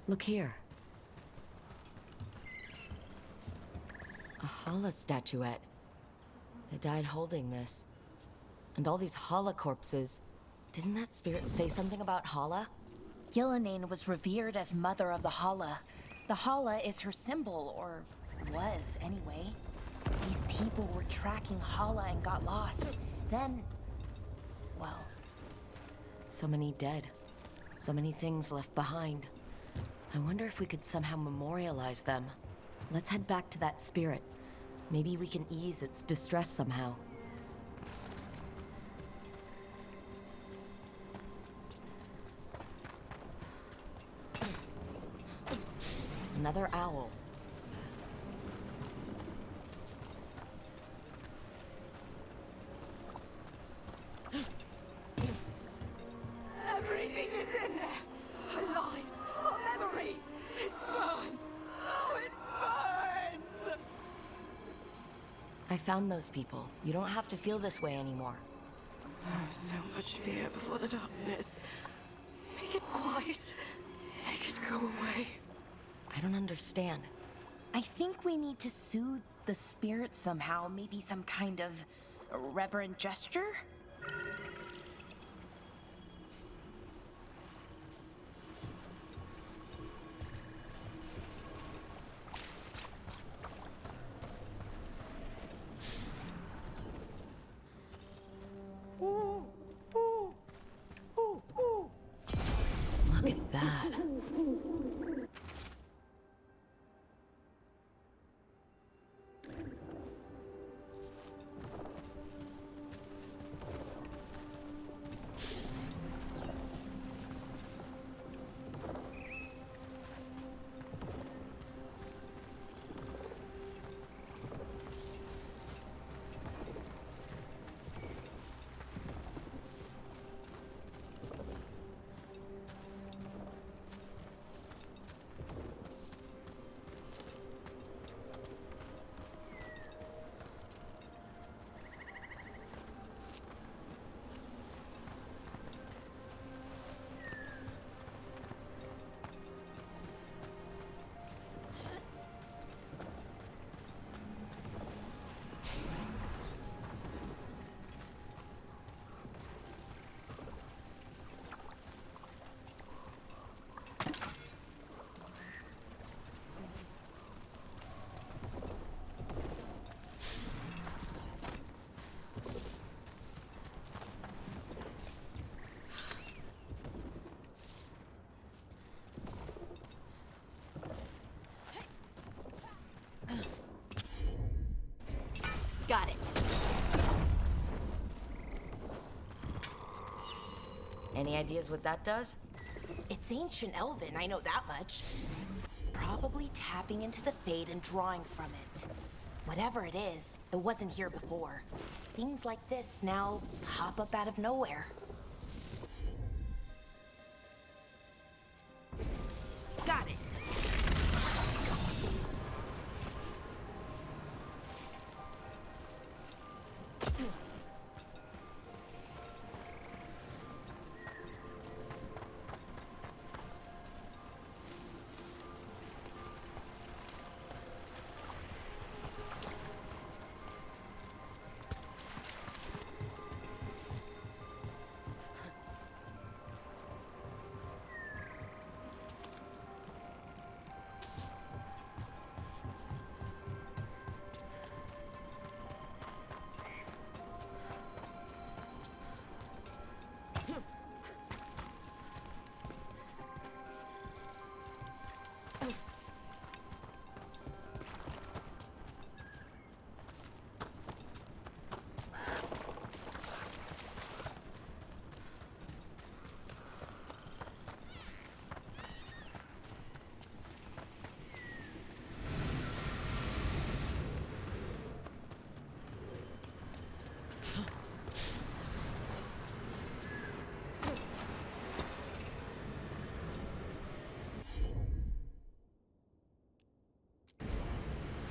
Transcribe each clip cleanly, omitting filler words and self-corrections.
Look here. A Hala statuette. They died holding this. And all these Hala corpses. Didn't that spirit say something about Hala? Yelena was revered as mother of the Hala. The Hala is her symbol, or was anyway. These people were tracking Hala and got lost. Then, well... So many dead. So many things left behind. I wonder if we could somehow memorialize them. Let's head back to that spirit. Maybe we can ease its distress somehow. Another owl. Everything is in there. Our lives, our memories. It burns. Oh, it burns! I found those people. You don't have to feel this way anymore. Oh, so much fear before the darkness. Make it quiet. Make it go away. I don't understand. I think we need to soothe the spirit somehow. Maybe some kind of reverent gesture? Look at that. Got it. Any ideas what that does? It's ancient Elven, I know that much. Probably tapping into the Fade and drawing from it. Whatever it is, it wasn't here before. Things like this now pop up out of nowhere. Got it.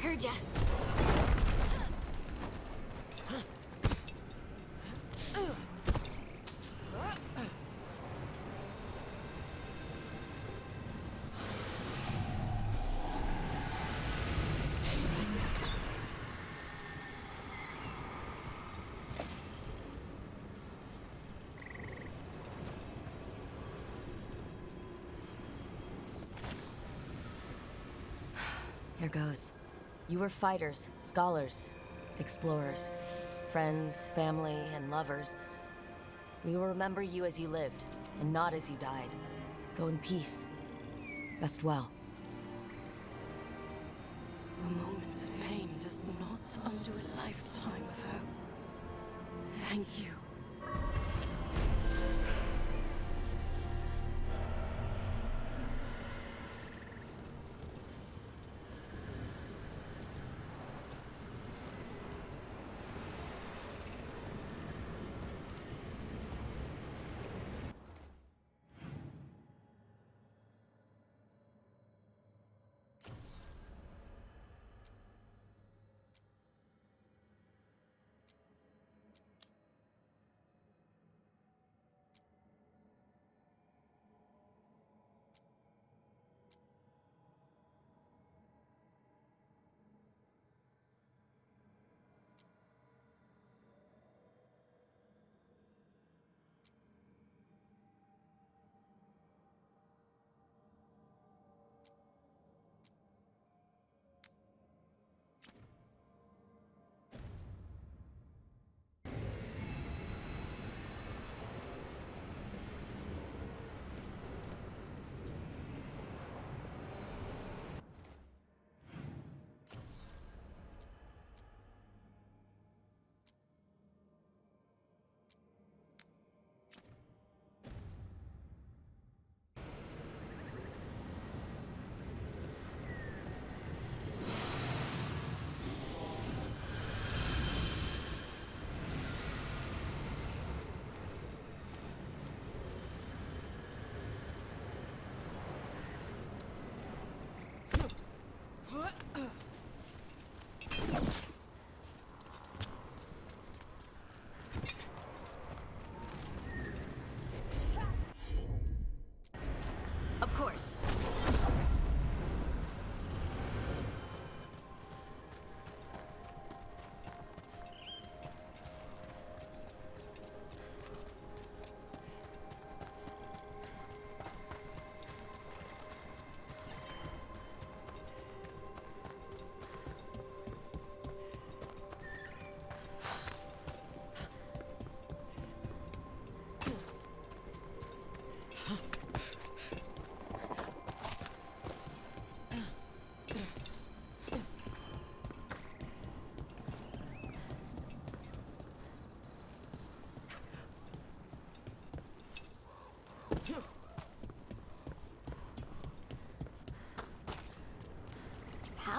Heard ya. Here goes. You were fighters, scholars, explorers, friends, family, and lovers. We will remember you as you lived, and not as you died. Go in peace. Rest well. A moment of pain does not undo a lifetime of hope. Thank you. Of course.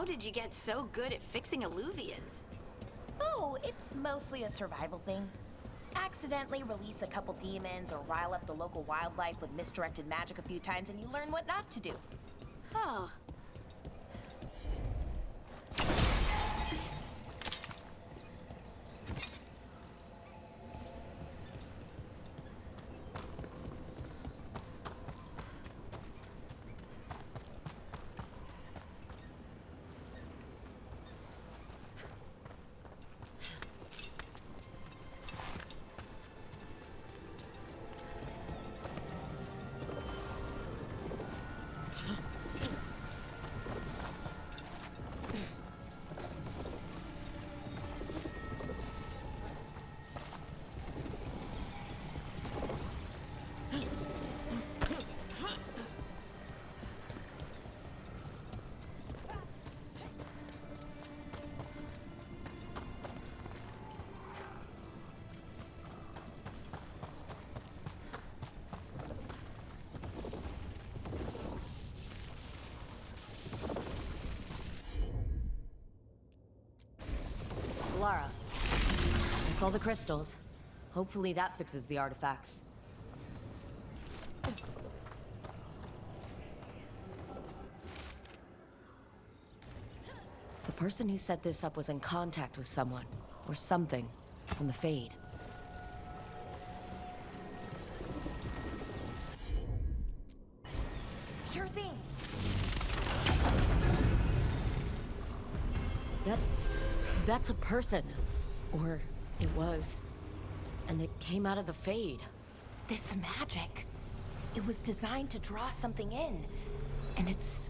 How did you get so good at fixing alluvians? Oh, it's mostly a survival thing. Accidentally release a couple demons or rile up the local wildlife with misdirected magic a few times and you learn what not to do. Oh, Lara. That's all the crystals. Hopefully that fixes the artifacts. The person who set this up was in contact with someone, or something, from the Fade. Sure thing. That's a person. Or it was. And it came out of the Fade. This magic. It was designed to draw something in. And it's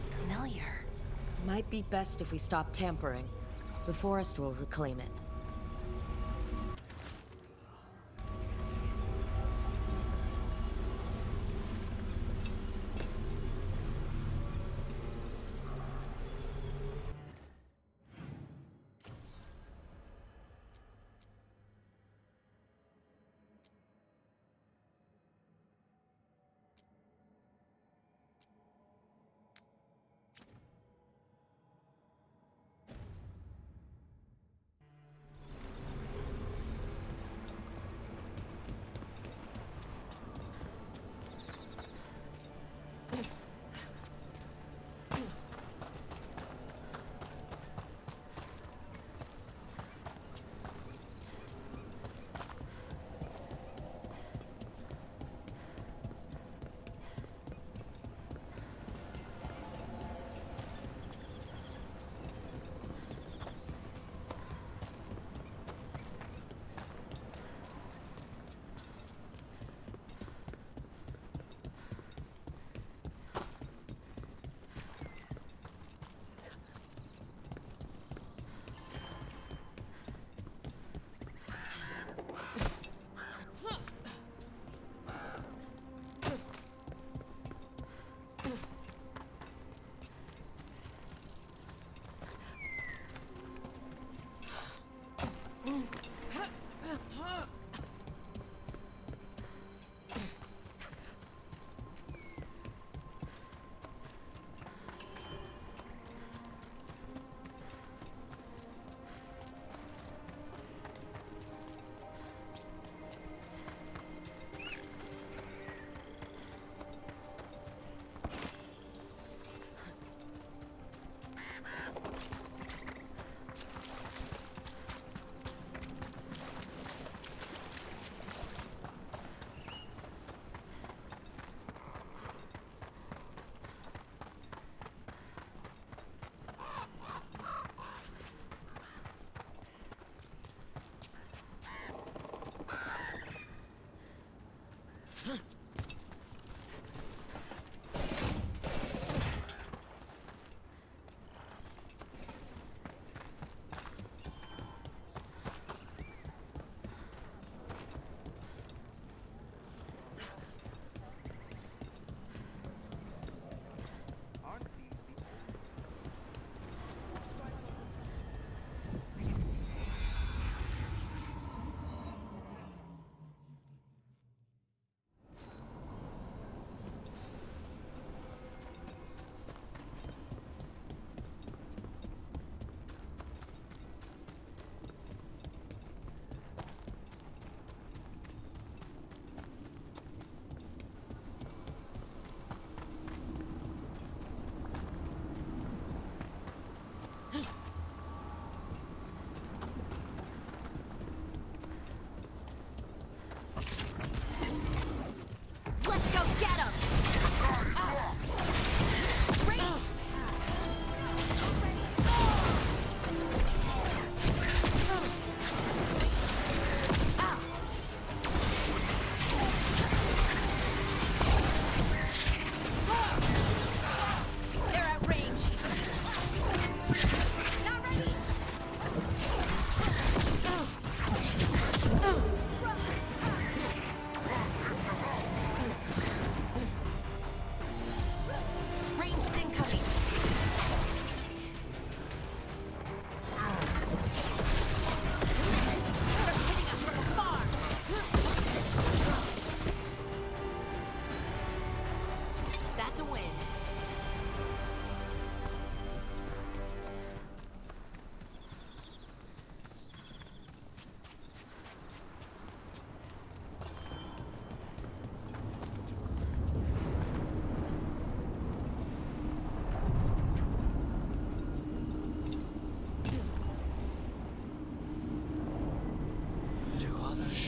familiar. Might be best if we stop tampering. The forest will reclaim it.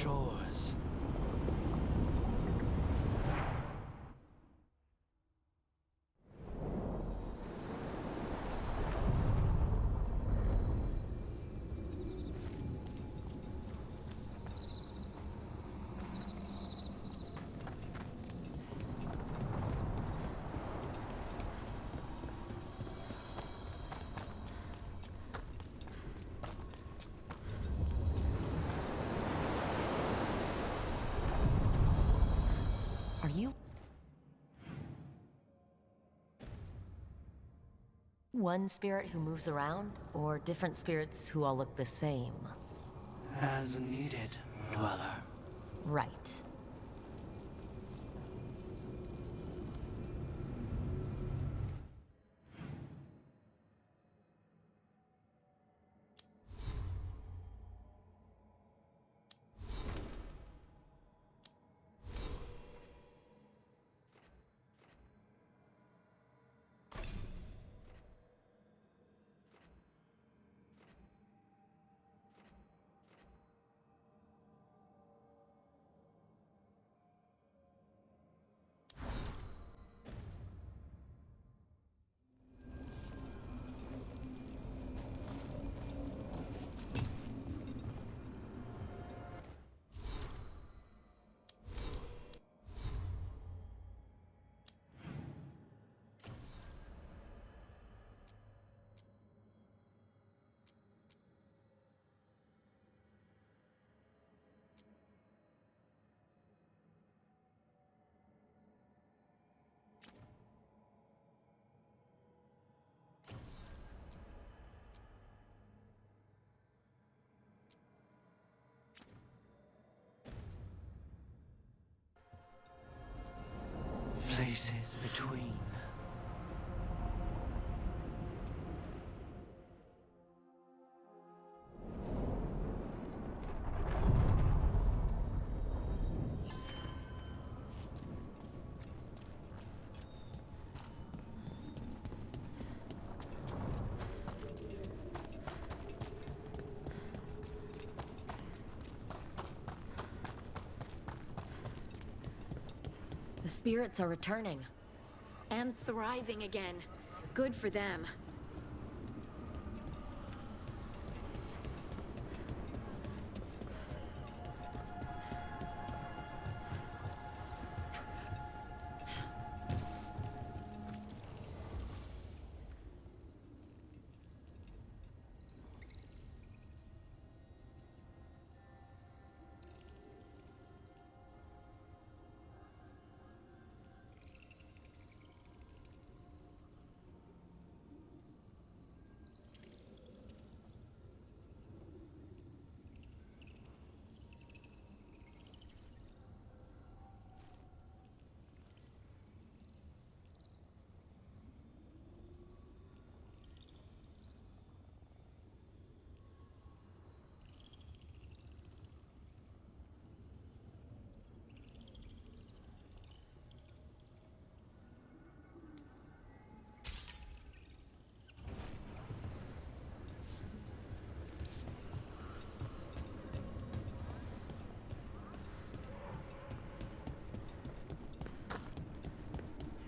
shores. Are you one spirit who moves around, or different spirits who all look the same? As needed, Dweller. Right. Places between. The spirits are returning. And thriving again. Good for them.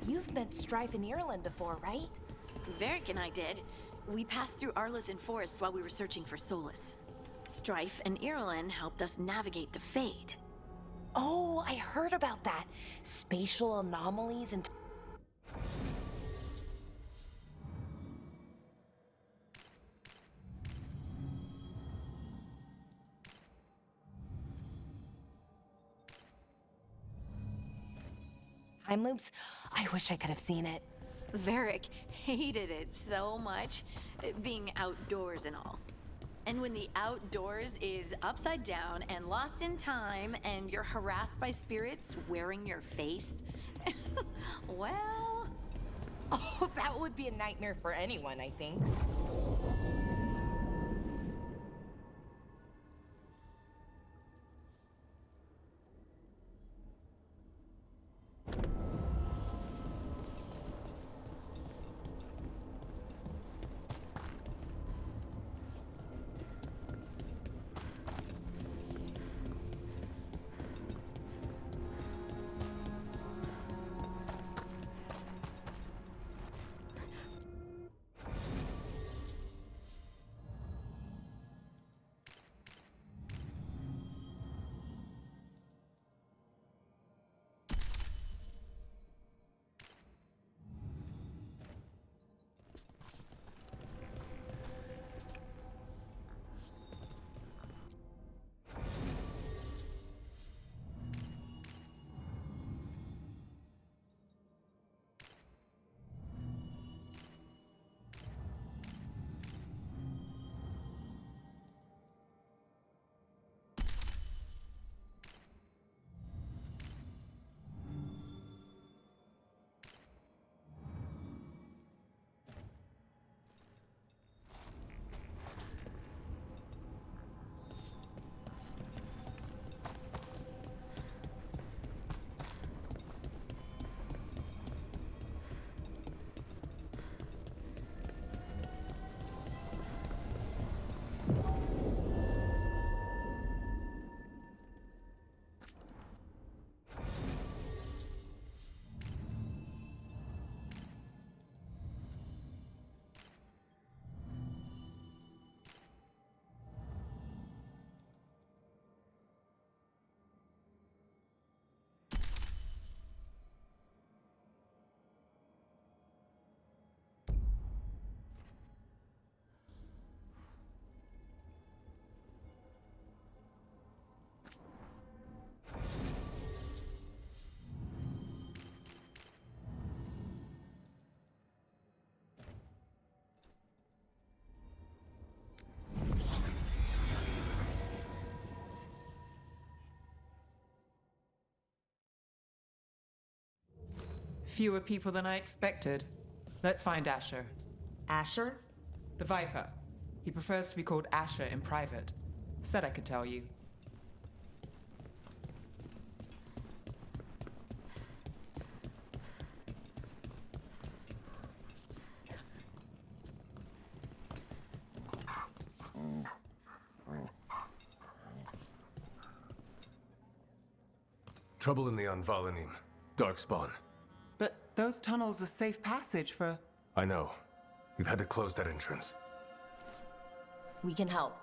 You've met Strife in Ireland before, right? Varric and I did. We passed through Arlithan Forest while we were searching for Solus. Strife and Irulan helped us navigate the Fade. Oh, I heard about that. Spatial anomalies and... time loops? I wish I could have seen it. Varric hated it so much, being outdoors and all. And when the outdoors is upside down and lost in time and you're harassed by spirits wearing your face, well... Oh, that would be a nightmare for anyone, I think. Fewer people than I expected. Let's find Asher. Asher? The Viper. He prefers to be called Asher in private. Said I could tell you. Trouble in the Anvalanim. Darkspawn. But those tunnels are safe passage for... I know. We've had to close that entrance. We can help.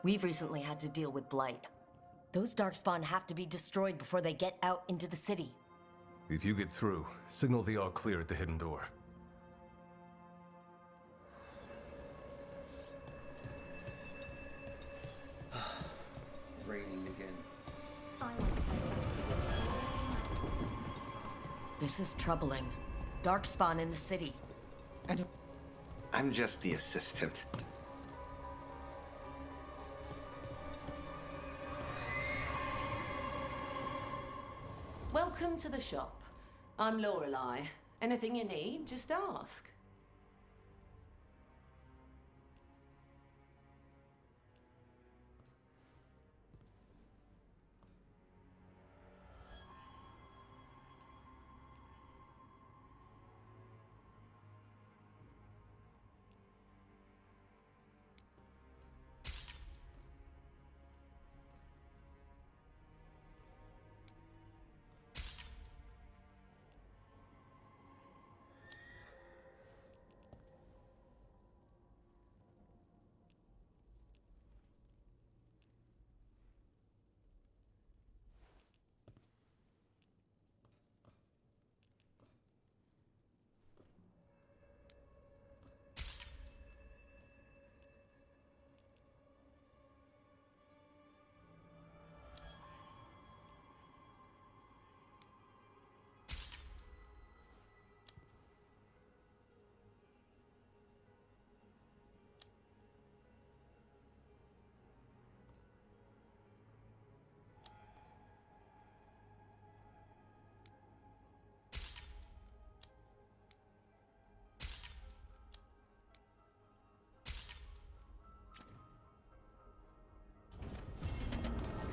We've recently had to deal with Blight. Those Darkspawn have to be destroyed before they get out into the city. If you get through, signal the all clear at the hidden door. Raining again. This is troubling. Darkspawn in the city. And I'm just the assistant. Welcome to the shop. I'm Lorelei. Anything you need, just ask.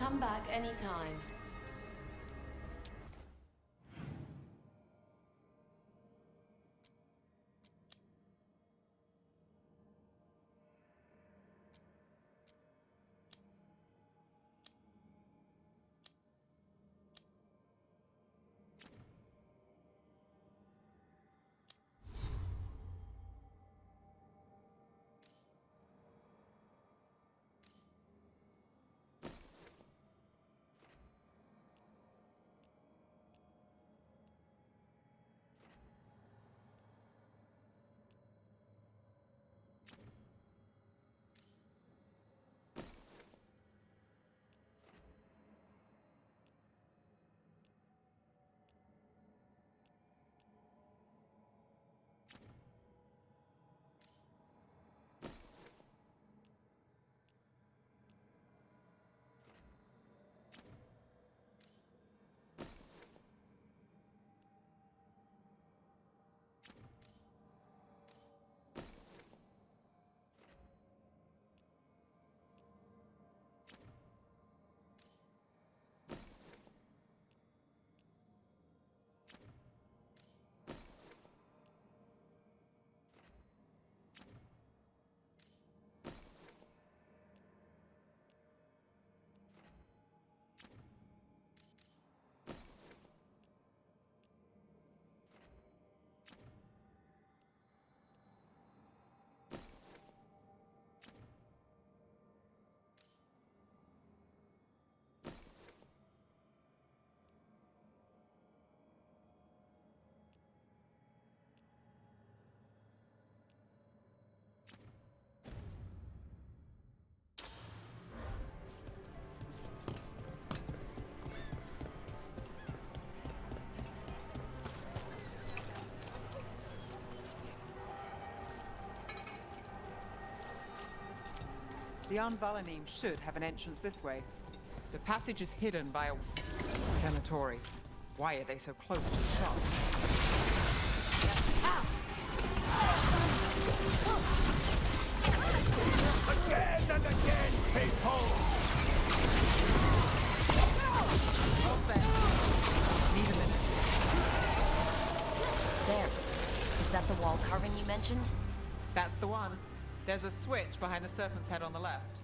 Come back anytime. the Anvalanim should have an entrance this way. The passage is hidden by a crematory. Why are they so close to the shop? Again and again, people! All set. Need a minute. There. Is that the wall carving you mentioned? That's the one. There's a switch behind the serpent's head on the left.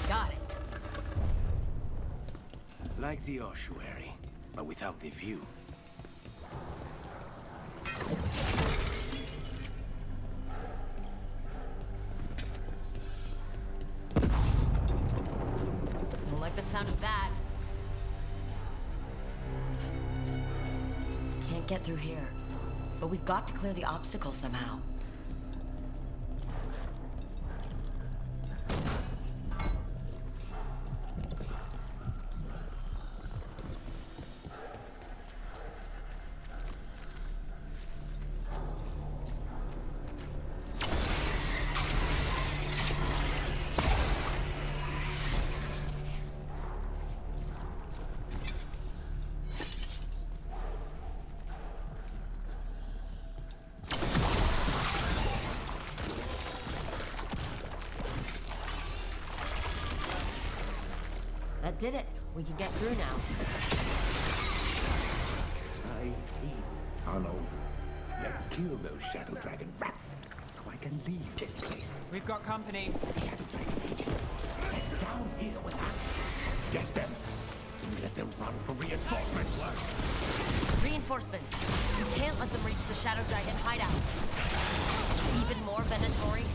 Got it. Like the ossuary, but without the view. Don't like the sound of that. Can't get through here. But we've got to clear the obstacle somehow. That did it. We can get through now. I hate tunnels. Let's kill those Shadow Dragon rats so I can leave this place. We've got company. Shadow Dragon agents, get down here with us. Get them. And let them run for reinforcements. Reinforcements. We can't let them reach the Shadow Dragon hideout. Even more Venatori.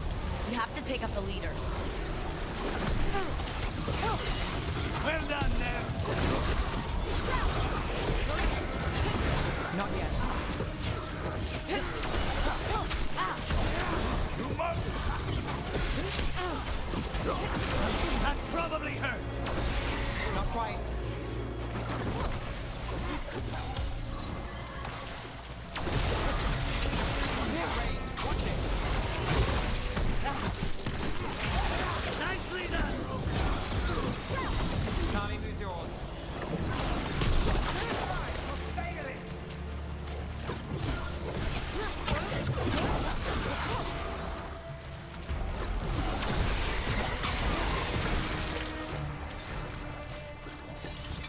We have to take up the leaders. Well done, there! Not yet. You must! That probably hurt! Not quite. Nicely done! Charlie, lose yours.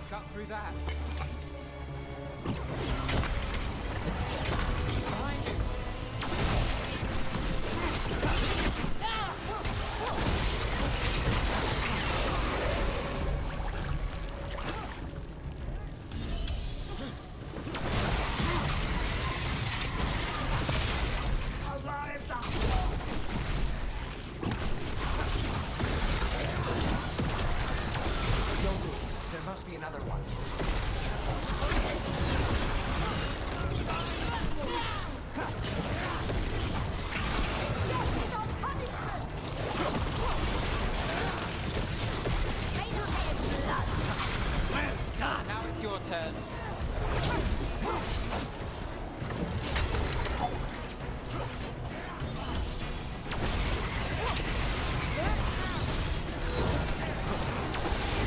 Got through that. Behind you. There must be another one. Now it's your turn.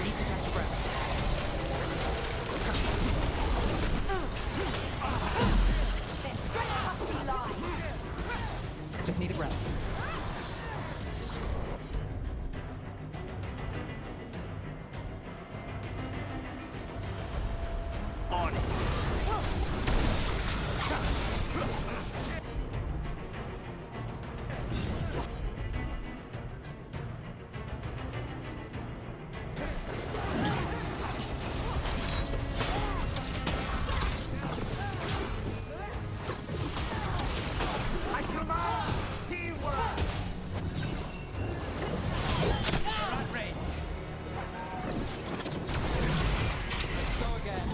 Need to catch breath. Just need a breath. On it! I command! Teamwork! Not ready. Go again.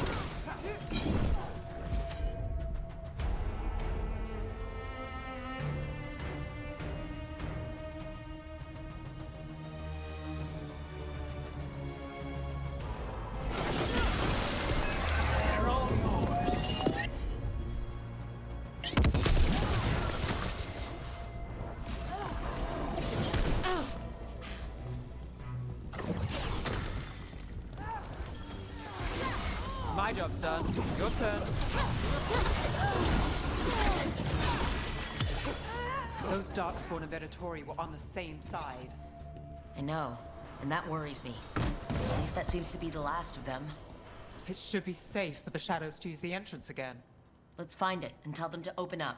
My job's done. Your turn. Those Darkspawn and Venatori were on the same side. I know, and that worries me. At least that seems to be the last of them. It should be safe for the shadows to use the entrance again. Let's find it and tell them to open up.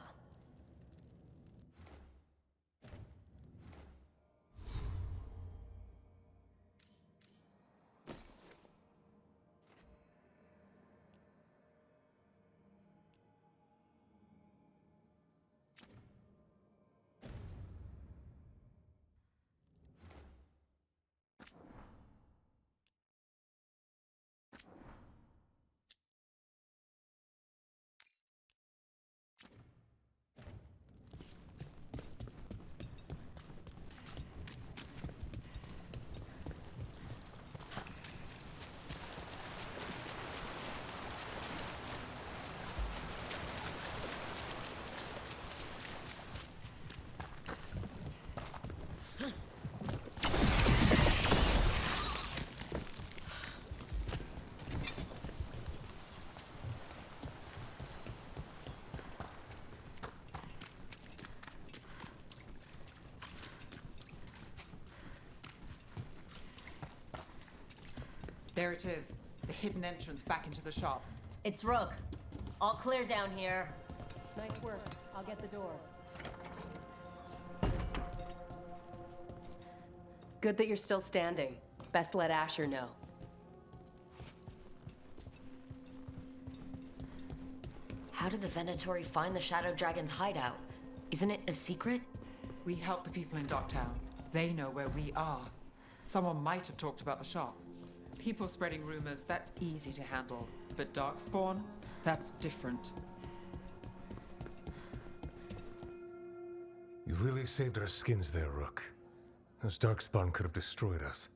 There it is. The hidden entrance back into the shop. It's Rook. All clear down here. Nice work. I'll get the door. Good that you're still standing. Best let Asher know. How did the Venatori find the Shadow Dragon's hideout? Isn't it a secret? We help the people in Docktown. They know where we are. Someone might have talked about the shop. People spreading rumors, that's easy to handle. But Darkspawn, that's different. You really saved our skins there, Rook. Those Darkspawn could have destroyed us.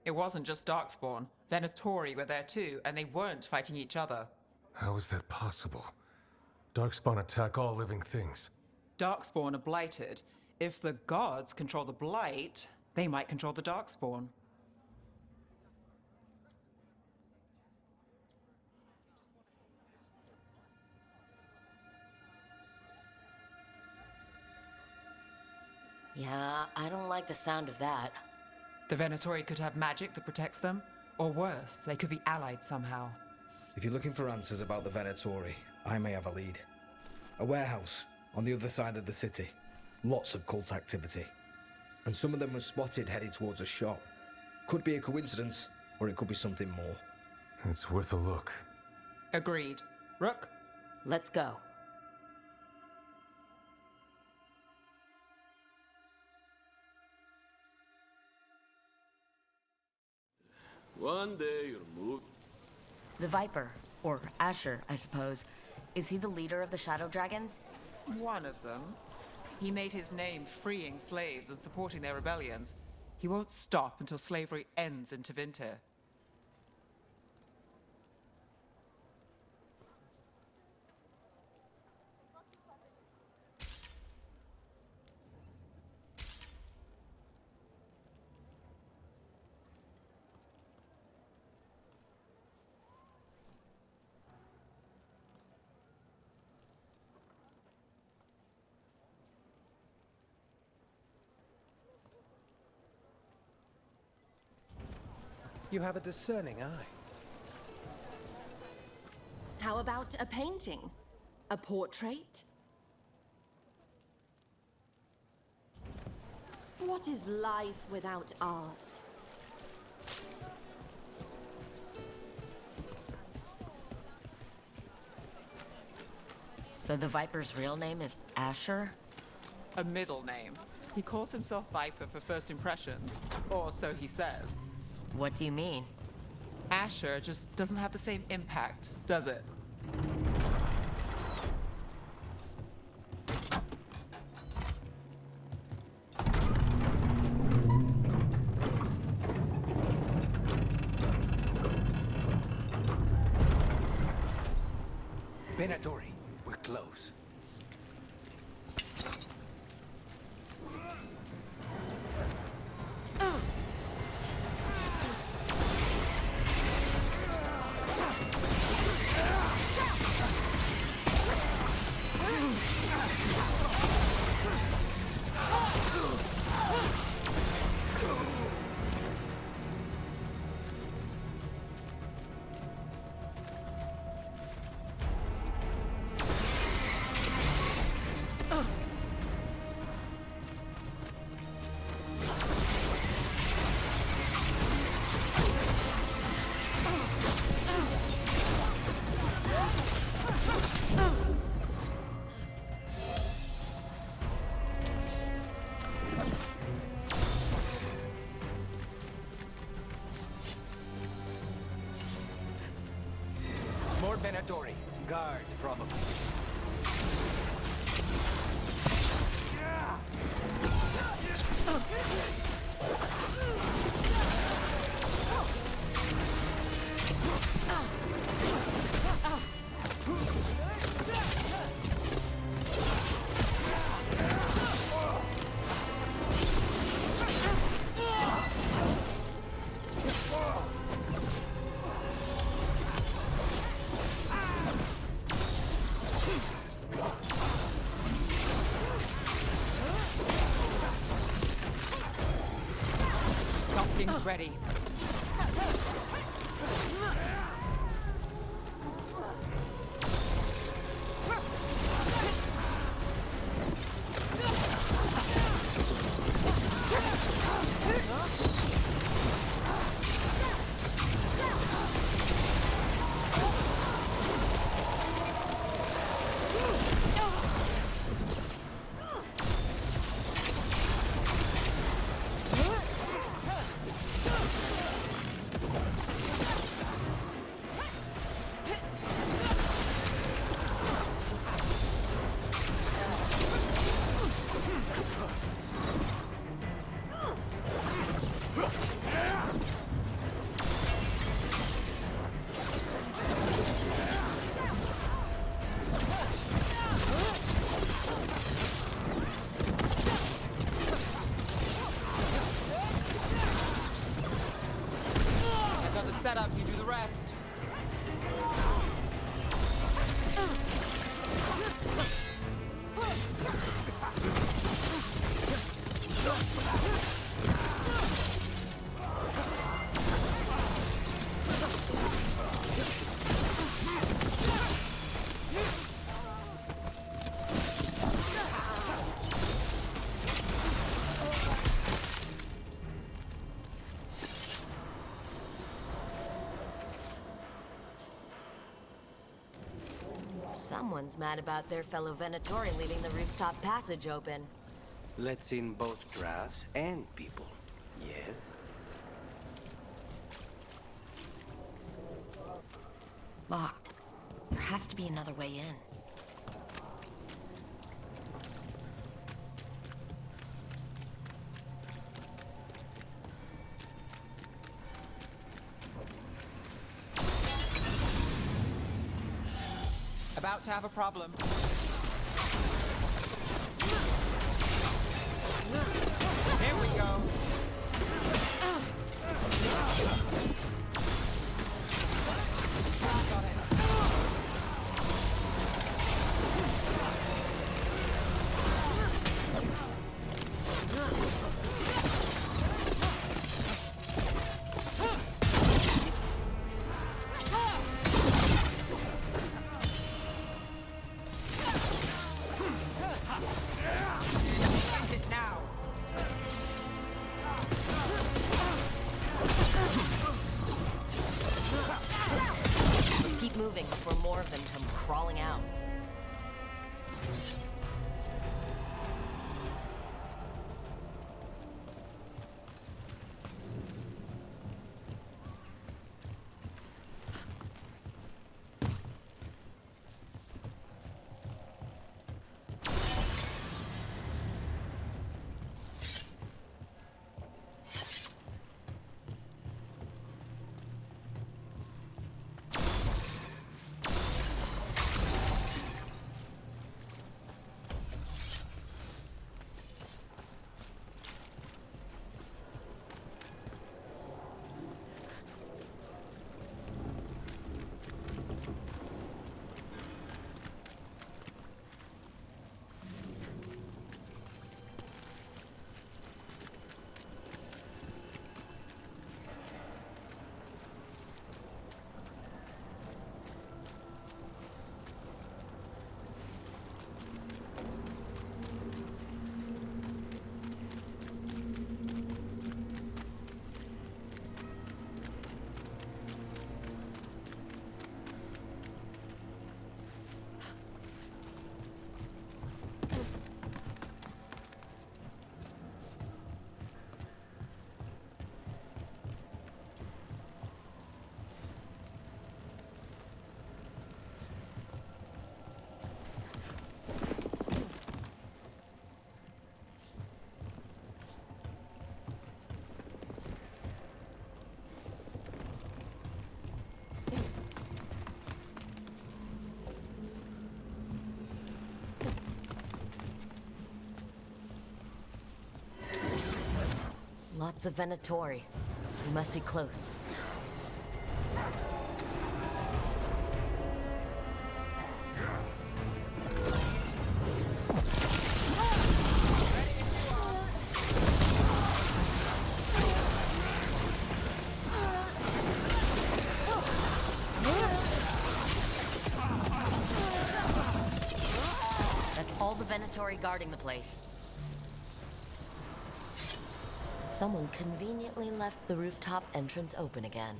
It wasn't just Darkspawn. Venatori were there too, and they weren't fighting each other. How is that possible? Darkspawn attack all living things. Darkspawn are blighted. If the gods control the blight, they might control the Darkspawn. Yeah, I don't like the sound of that. The Venatori could have magic that protects them, or worse, they could be allied somehow. If you're looking for answers about the Venatori, I may have a lead. A warehouse on the other side of the city. Lots of cult activity. And some of them were spotted headed towards a shop. Could be a coincidence, or it could be something more. It's worth a look. Agreed. Rook? Let's go. One day you'll move. The Viper, or Asher, I suppose. Is he the leader of the Shadow Dragons? One of them. He made his name freeing slaves and supporting their rebellions. He won't stop until slavery ends in Tevinter. You have a discerning eye. How about a painting? A portrait? What is life without art? So the Viper's real name is Asher? A middle name. He calls himself Viper for first impressions, or so he says. What do you mean? Asher just doesn't have the same impact, does it? Venatori, we're close. Venatori. Guards, probably. Something's ready. Setup, you do the rest. Someone's mad about their fellow Venatori leaving the rooftop passage open. Let's in both drafts and people. Yes? Locked. There has to be another way in. About to have a problem. Here we go. Got it. Moving before more of them come crawling out. It's a Venatori. We must be close. That's all the Venatori guarding the place. Someone conveniently left the rooftop entrance open again.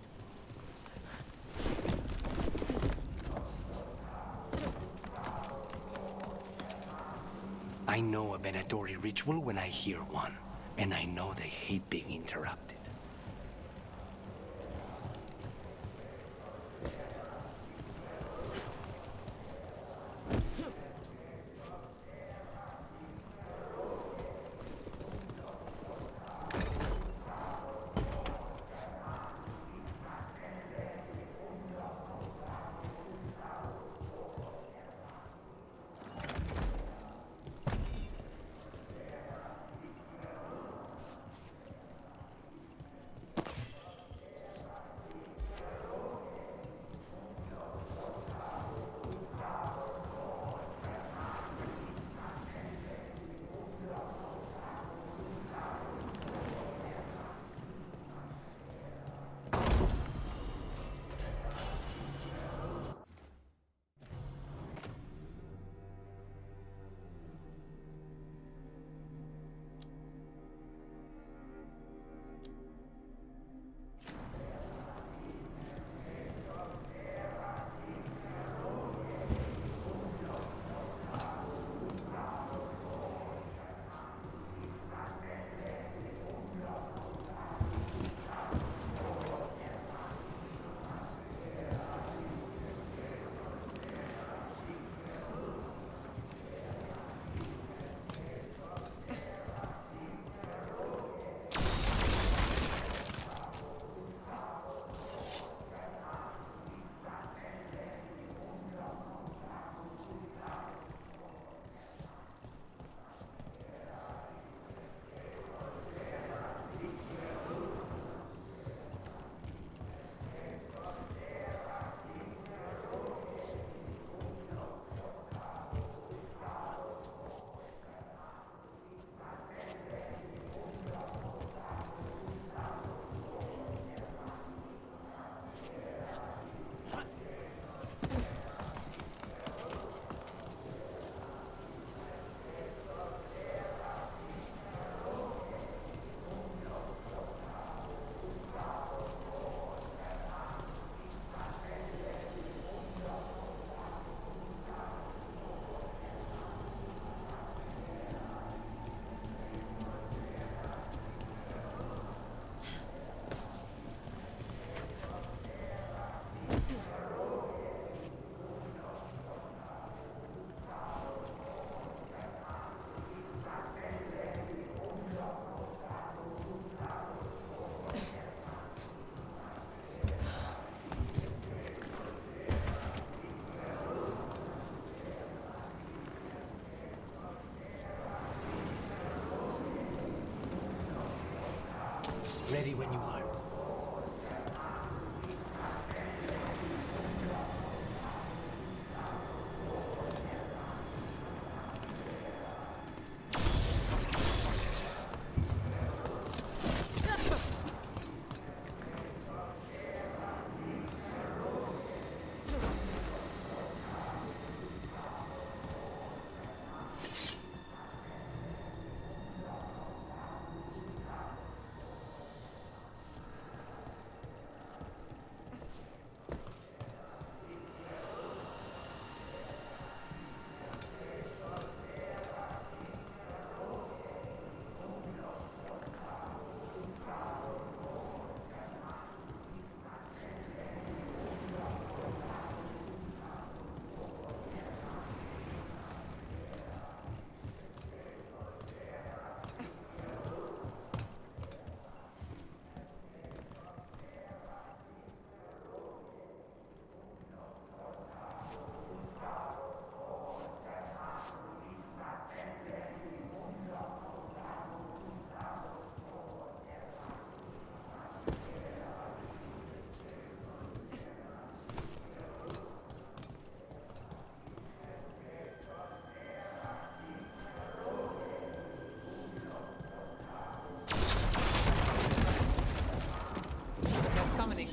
I know a Venatori ritual when I hear one, and I know they hate being interrupted.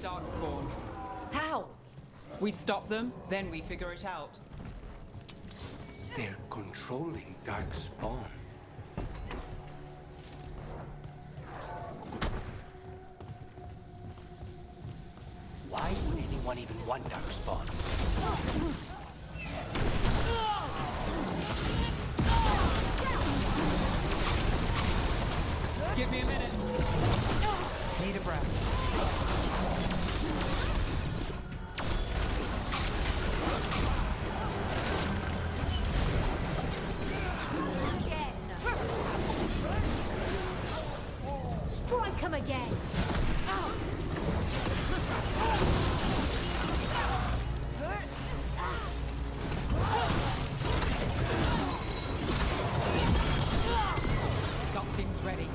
Darkspawn. How? We stop them, then we figure it out. They're controlling Darkspawn. Why would anyone even want Darkspawn? Give me a minute. Need a breath. Strike him again! Got things ready.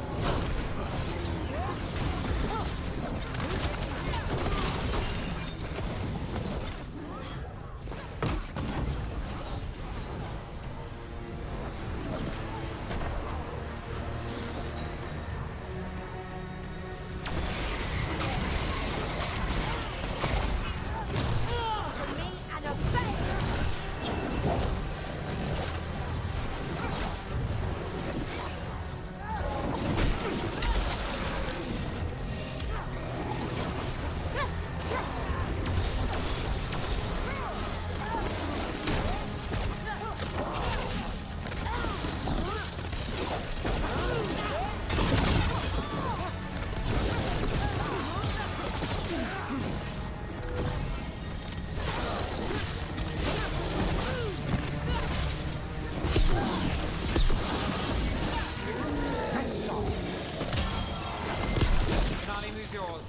Yours.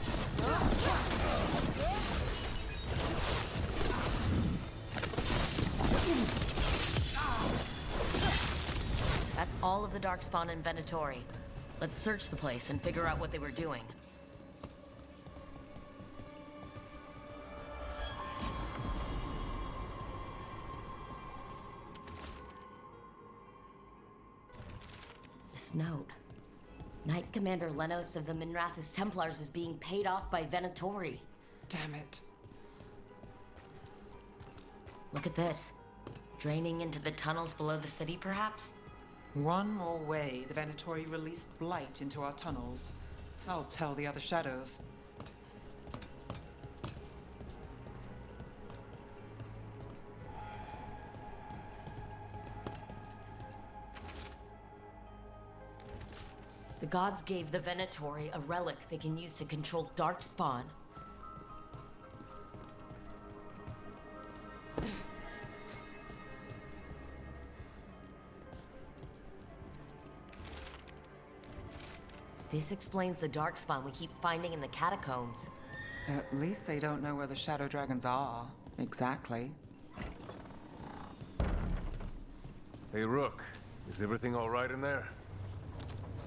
That's all of the Darkspawn in Venatori. Let's search the place and figure out what they were doing. This note. Knight Commander Lenos of the Minrathous Templars is being paid off by Venatori. Damn it. Look at this. Draining into the tunnels below the city, perhaps? One more way the Venatori released blight into our tunnels. I'll tell the other shadows. The gods gave the Venatori a relic they can use to control Darkspawn. This explains the Darkspawn we keep finding in the catacombs. At least they don't know where the Shadow Dragons are. Exactly. Hey, Rook. Is everything all right in there?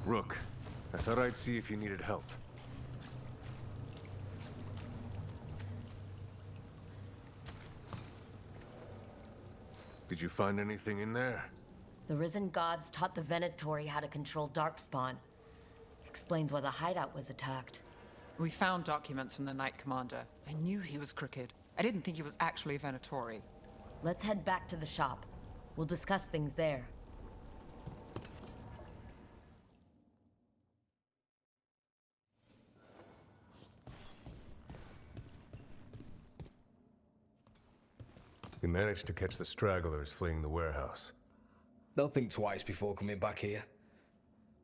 Rook, I thought I'd see if you needed help. Did you find anything in there? The risen gods taught the Venatori how to control Darkspawn. Explains why the hideout was attacked. We found documents from the Knight Commander. I knew he was crooked. I didn't think he was actually Venatori. Let's head back to the shop. We'll discuss things there. We managed to catch the stragglers fleeing the warehouse. They'll think twice before coming back here.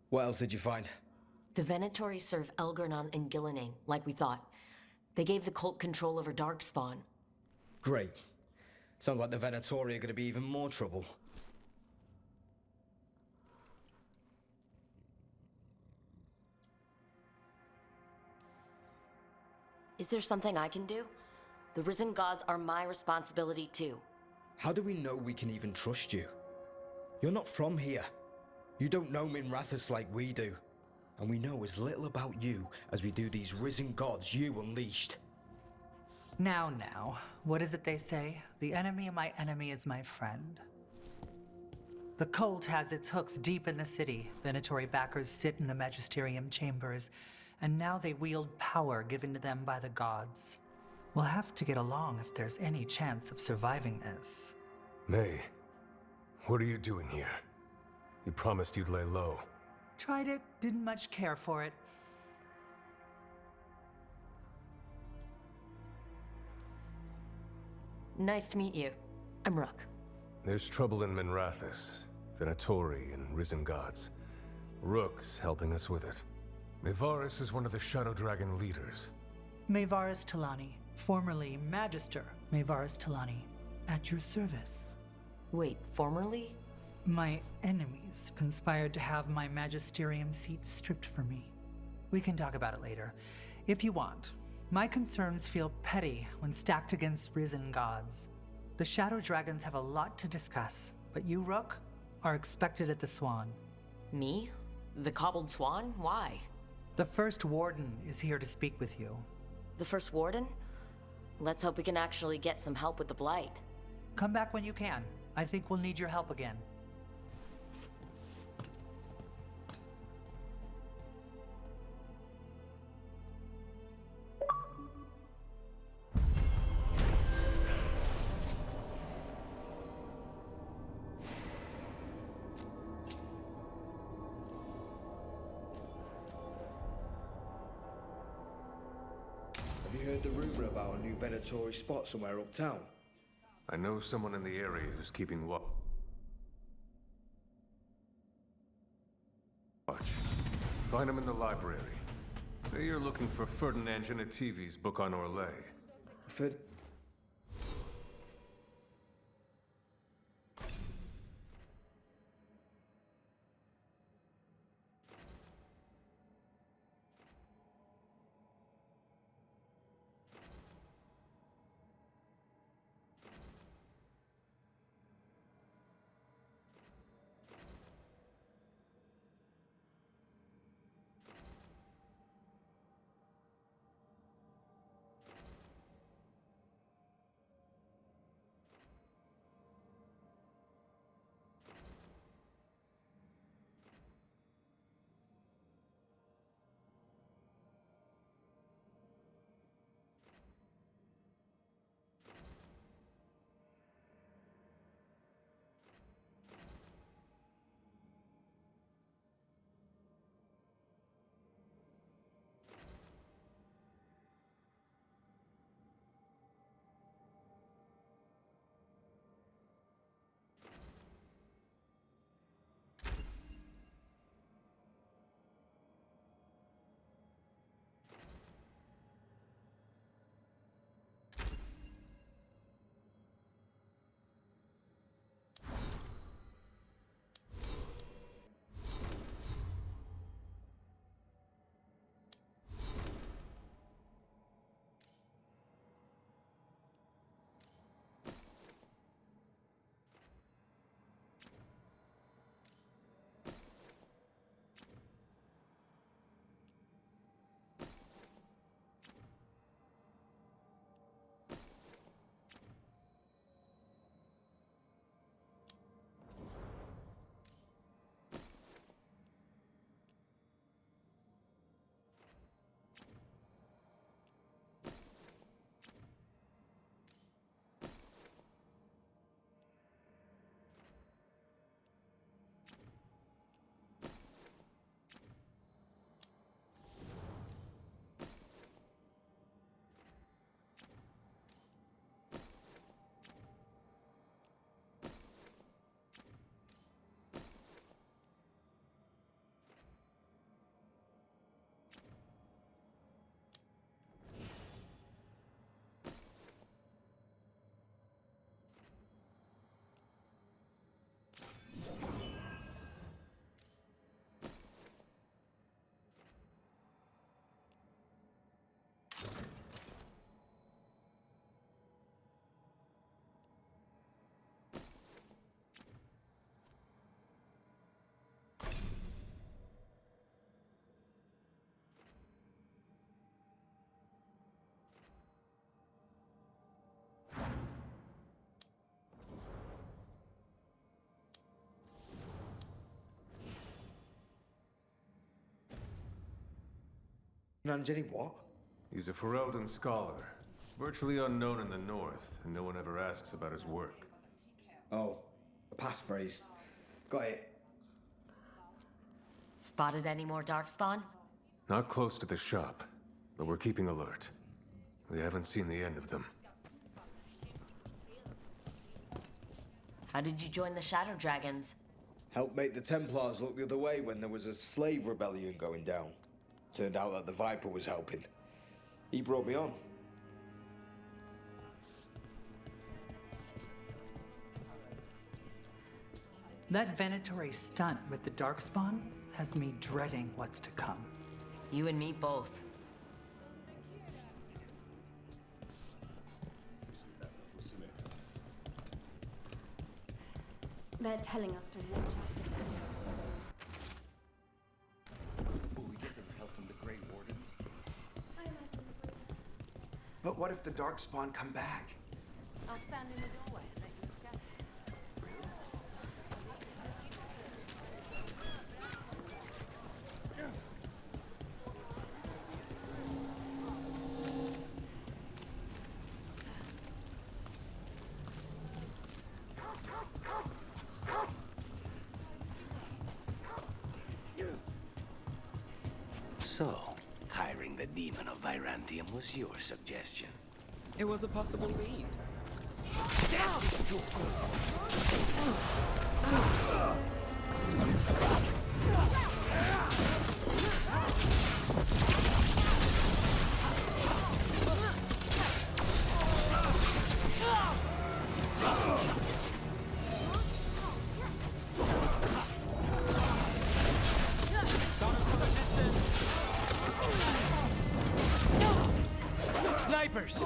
What else did you find? The Venatori serve Elgarnon and Gillenane, like we thought. They gave the cult control over Darkspawn. Great. Sounds like the Venatori are going to be even more trouble. Is there something I can do? The risen gods are my responsibility too. How do we know we can even trust you? You're not from here. You don't know Minrathous like we do. And we know as little about you as we do these risen gods you unleashed. Now, what is it they say? The enemy of my enemy is my friend. The cult has its hooks deep in the city. Venatori backers sit in the magisterium chambers, and now they wield power given to them by the gods. We'll have to get along if there's any chance of surviving this. May, what are you doing here? You promised you'd lay low. Tried it, didn't much care for it. Nice to meet you. I'm Rook. There's trouble in Minrathous, Venatori, and Risen Gods. Rook's helping us with it. Mayvaris is one of the Shadow Dragon leaders. Mayvaris Talani, formerly Magister Mayvaris Talani, at your service. Wait, formerly? My enemies conspired to have my magisterium seat stripped from me. We can talk about it later, if you want. My concerns feel petty when stacked against Risen Gods. The Shadow Dragons have a lot to discuss, but you, Rook, are expected at the Swan. Me? The Cobbled Swan? Why? The First Warden is here to speak with you. The First Warden? Let's hope we can actually get some help with the Blight. Come back when you can. I think we'll need your help again. Have you heard the rumor about a new Venatori spot somewhere uptown? I know someone in the area who's keeping watch. Find him in the library. Say you're looking for Ferdinand Genetivi's book on Orlais. An Angeli what? He's a Ferelden scholar, virtually unknown in the north, and no one ever asks about his work. Oh, a passphrase. Got it. Spotted any more darkspawn? Not close to the shop, but we're keeping alert. We haven't seen the end of them. How did you join the Shadow Dragons? Helped make the Templars look the other way when there was a slave rebellion going down. Turned out that the Viper was helping. He brought me on. That Venatori stunt with the Darkspawn has me dreading what's to come. You and me both. They're telling us to watch out. Will we get the help from the Grey Wardens? But what if the Darkspawn come back? I'll stand in the doorway and let you escape. So, hiring the demon of Virantium was your suggestion. It was a possible lead. Snipers!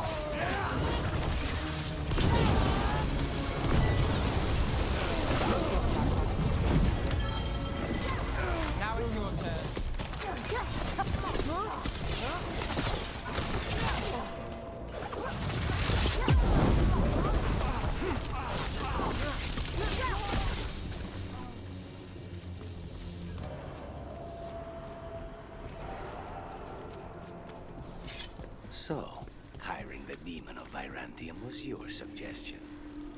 Now it's your turn. So, hiring the demon of Virantium was your suggestion.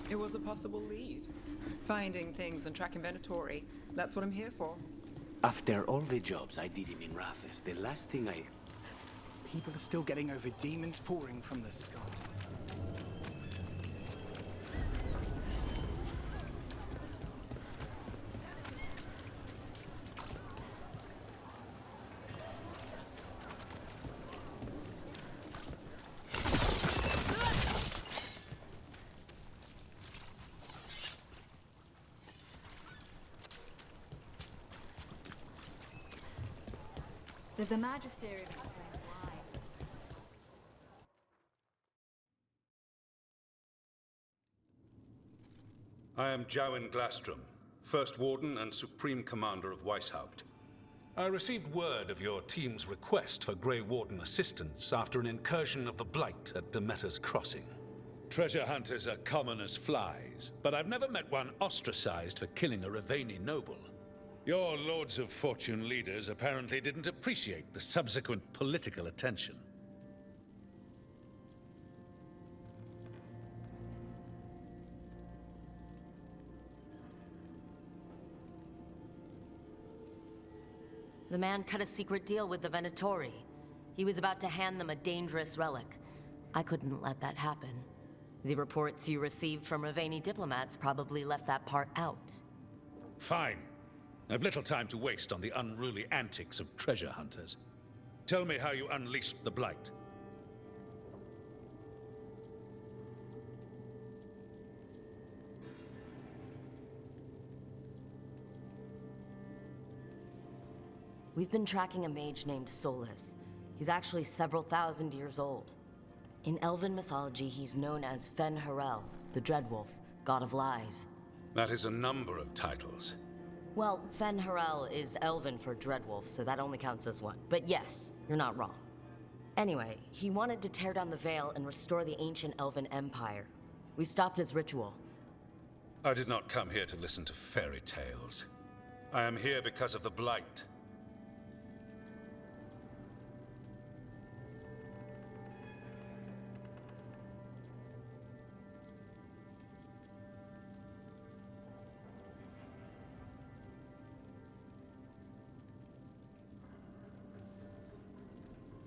It was a possible lead. Finding things and tracking Venatori. That's what I'm here for. After all the jobs I did in Minrathis, the last thing I... People are still getting over demons pouring from the sky. Did the Magisterium explain why? I am Jowen Glastrom, First Warden and Supreme Commander of Weishaupt. I received word of your team's request for Grey Warden assistance after an incursion of the Blight at Demeter's Crossing. Treasure hunters are common as flies, but I've never met one ostracized for killing a Raveni noble. Your Lords of Fortune leaders apparently didn't appreciate the subsequent political attention. The man cut a secret deal with the Venatori. He was about to hand them a dangerous relic. I couldn't let that happen. The reports you received from Raveni diplomats probably left that part out. Fine. I've little time to waste on the unruly antics of treasure hunters. Tell me how you unleashed the Blight. We've been tracking a mage named Solus. He's actually several thousand years old. In Elven mythology, he's known as Fen Harel, the Dreadwolf, god of lies. That is a number of titles. Well, Fen Harel is Elven for Dreadwolf, so that only counts as one. But yes, you're not wrong. Anyway, he wanted to tear down the Veil and restore the ancient Elven Empire. We stopped his ritual. I did not come here to listen to fairy tales. I am here because of the Blight.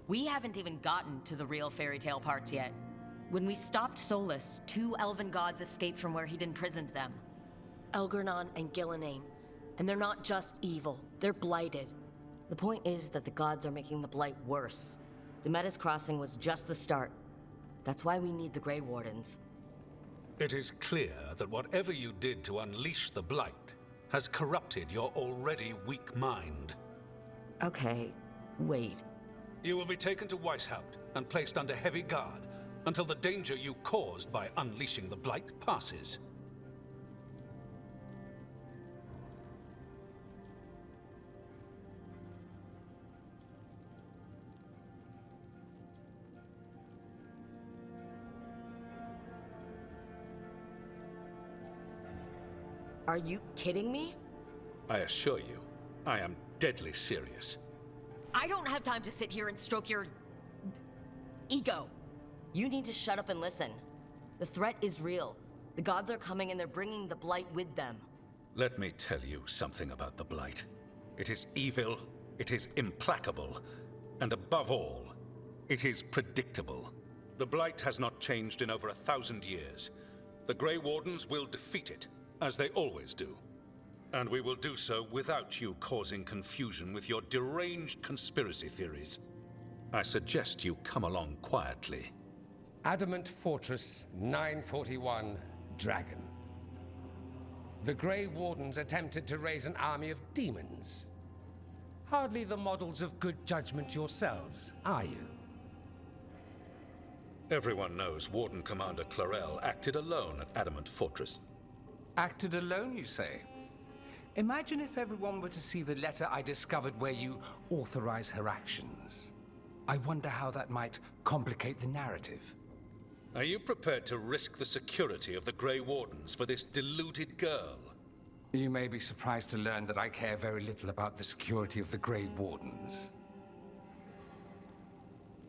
We haven't even gotten to the real fairy tale parts yet. When we stopped Solus, 2 elven gods escaped from where he'd imprisoned them. Elgernon and Gillenane. And they're not just evil, they're blighted. The point is that the gods are making the blight worse. Demetis Crossing was just the start. That's why we need the Grey Wardens. It is clear that whatever you did to unleash the blight has corrupted your already weak mind. Okay, wait. You will be taken to Weishaupt and placed under heavy guard until the danger you caused by unleashing the blight passes. Are you kidding me? I assure you, I am deadly serious. I don't have time to sit here and stroke your... ego. You need to shut up and listen. The threat is real. The gods are coming and they're bringing the blight with them. Let me tell you something about the blight. It is evil, it is implacable, and above all, it is predictable. The blight has not changed in over 1,000 years. The Grey Wardens will defeat it, as they always do. And we will do so without you causing confusion with your deranged conspiracy theories. I suggest you come along quietly. Adamant Fortress 941, Dragon. The Grey Wardens attempted to raise an army of demons. Hardly the models of good judgment yourselves, are you? Everyone knows Warden Commander Clarel acted alone at Adamant Fortress. Acted alone, you say? Imagine if everyone were to see the letter I discovered where you authorize her actions. I wonder how that might complicate the narrative. Are you prepared to risk the security of the Grey Wardens for this deluded girl? You may be surprised to learn that I care very little about the security of the Grey Wardens.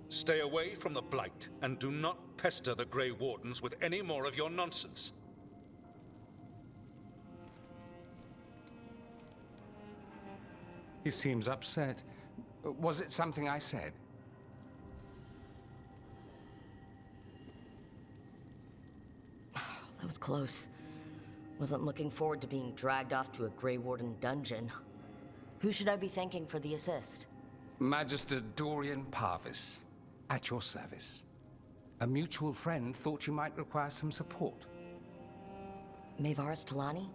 Stay away from the Blight, and do not pester the Grey Wardens with any more of your nonsense. He seems upset. Was it something I said? That was close. Wasn't looking forward to being dragged off to a Grey Warden dungeon. Who should I be thanking for the assist? Magister Dorian Parvis, at your service. A mutual friend thought you might require some support. Maevaris Talani?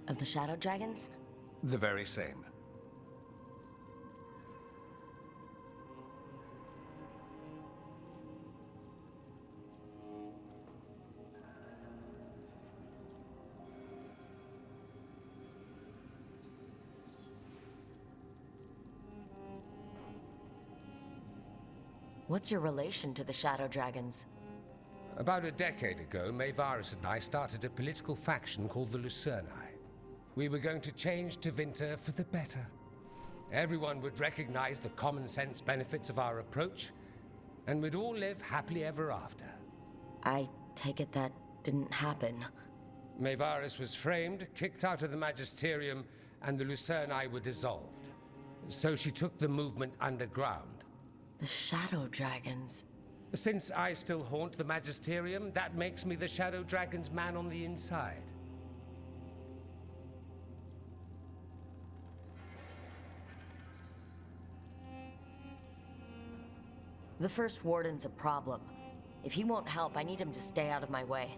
Of the Shadow Dragons? The very same. What's your relation to the Shadow Dragons? About a decade ago, Maevaris and I started a political faction called the Lucerni. We were going to change Tevinter for the better. Everyone would recognize the common sense benefits of our approach, and we'd all live happily ever after. I take it that didn't happen. Maevaris was framed, kicked out of the Magisterium, and the Lucerni were dissolved. So she took the movement underground. The Shadow Dragons. Since I still haunt the Magisterium, that makes me the Shadow Dragon's man on the inside. The First Warden's a problem. If he won't help, I need him to stay out of my way.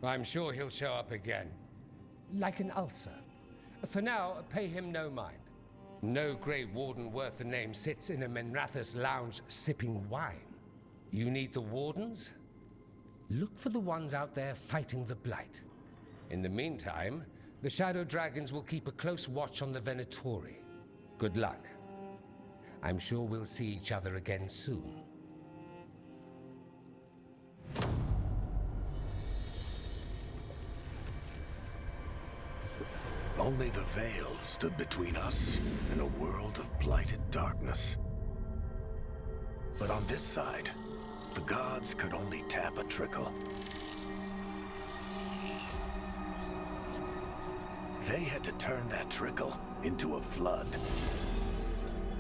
I'm sure he'll show up again. Like an ulcer. For now, pay him no mind. No Grey Warden worth the name sits in a Menrathus lounge sipping wine. You need the Wardens? Look for the ones out there fighting the Blight. In the meantime, the Shadow Dragons will keep a close watch on the Venatori. Good luck. I'm sure we'll see each other again soon. Only the veil stood between us and a world of blighted darkness. But on this side, the gods could only tap a trickle. They had to turn that trickle into a flood.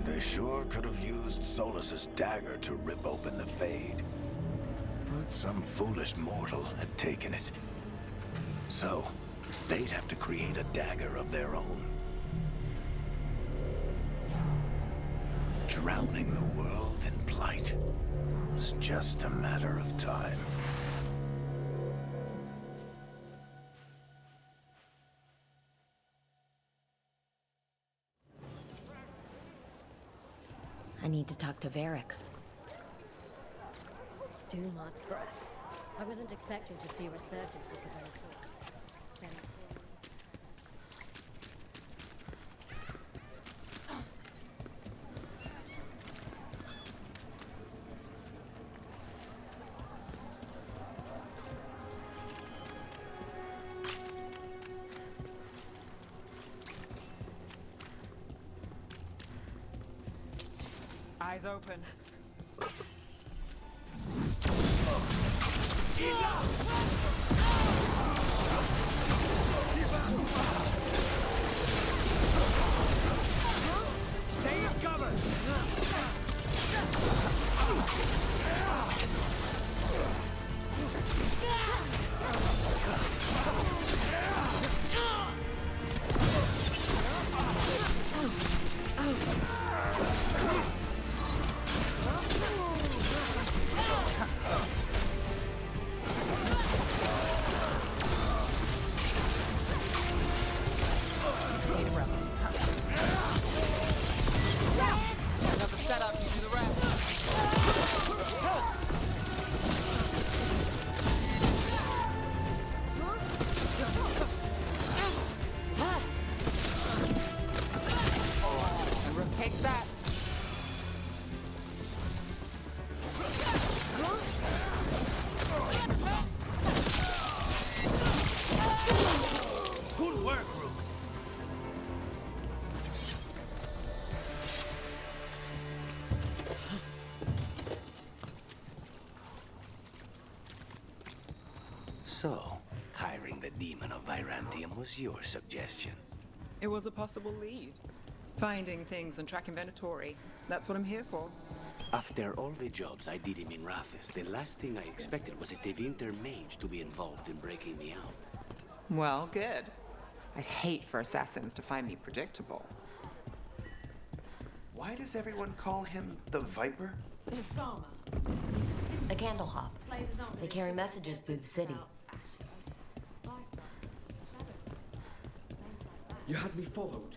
They sure could have used Solus's dagger to rip open the Fade. But some foolish mortal had taken it. So, they'd have to create a dagger of their own. Drowning the world in blight was just a matter of time. I need to talk to Varric. Dumat's breath. I wasn't expecting to see a resurgence of the very Eyes open. Stay in cover! Another setup, you do the rest. And Rook takes that. Good work, Rook. So, hiring the demon of Virantium was your suggestion. It was a possible lead. Finding things and tracking Venatori. That's what I'm here for. After all the jobs I did in Minrathis, the last thing I expected was a Tevinter mage to be involved in breaking me out. Well, good. I'd hate for assassins to find me predictable. Why does everyone call him the Viper? A candle hop. They carry messages through the city. You had me followed.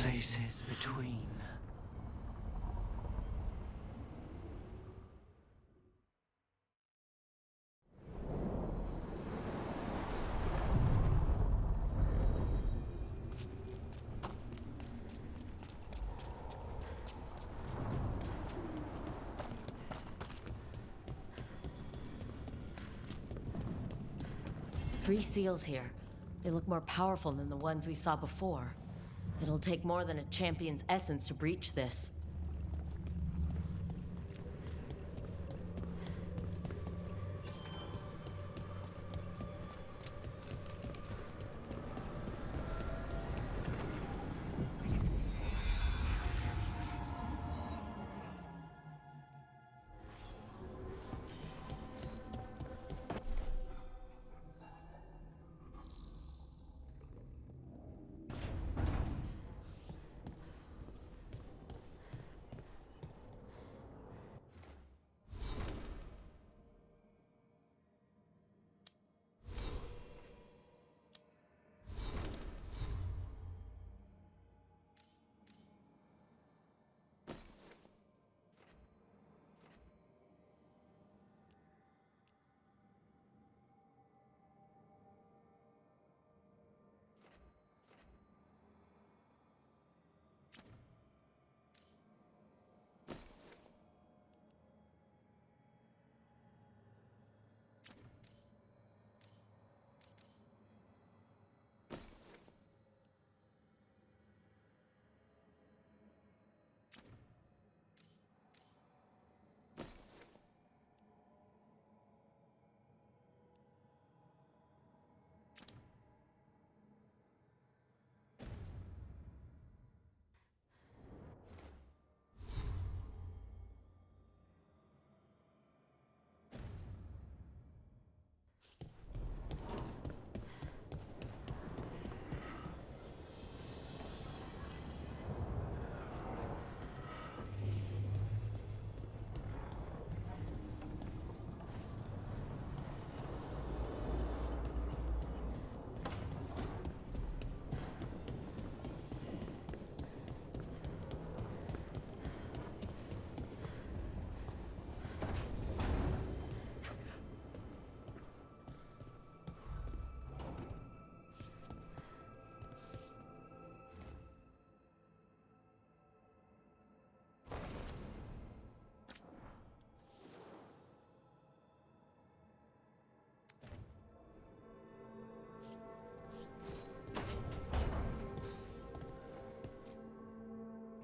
Places between. Three seals here. They look more powerful than the ones we saw before. It'll take more than a champion's essence to breach this.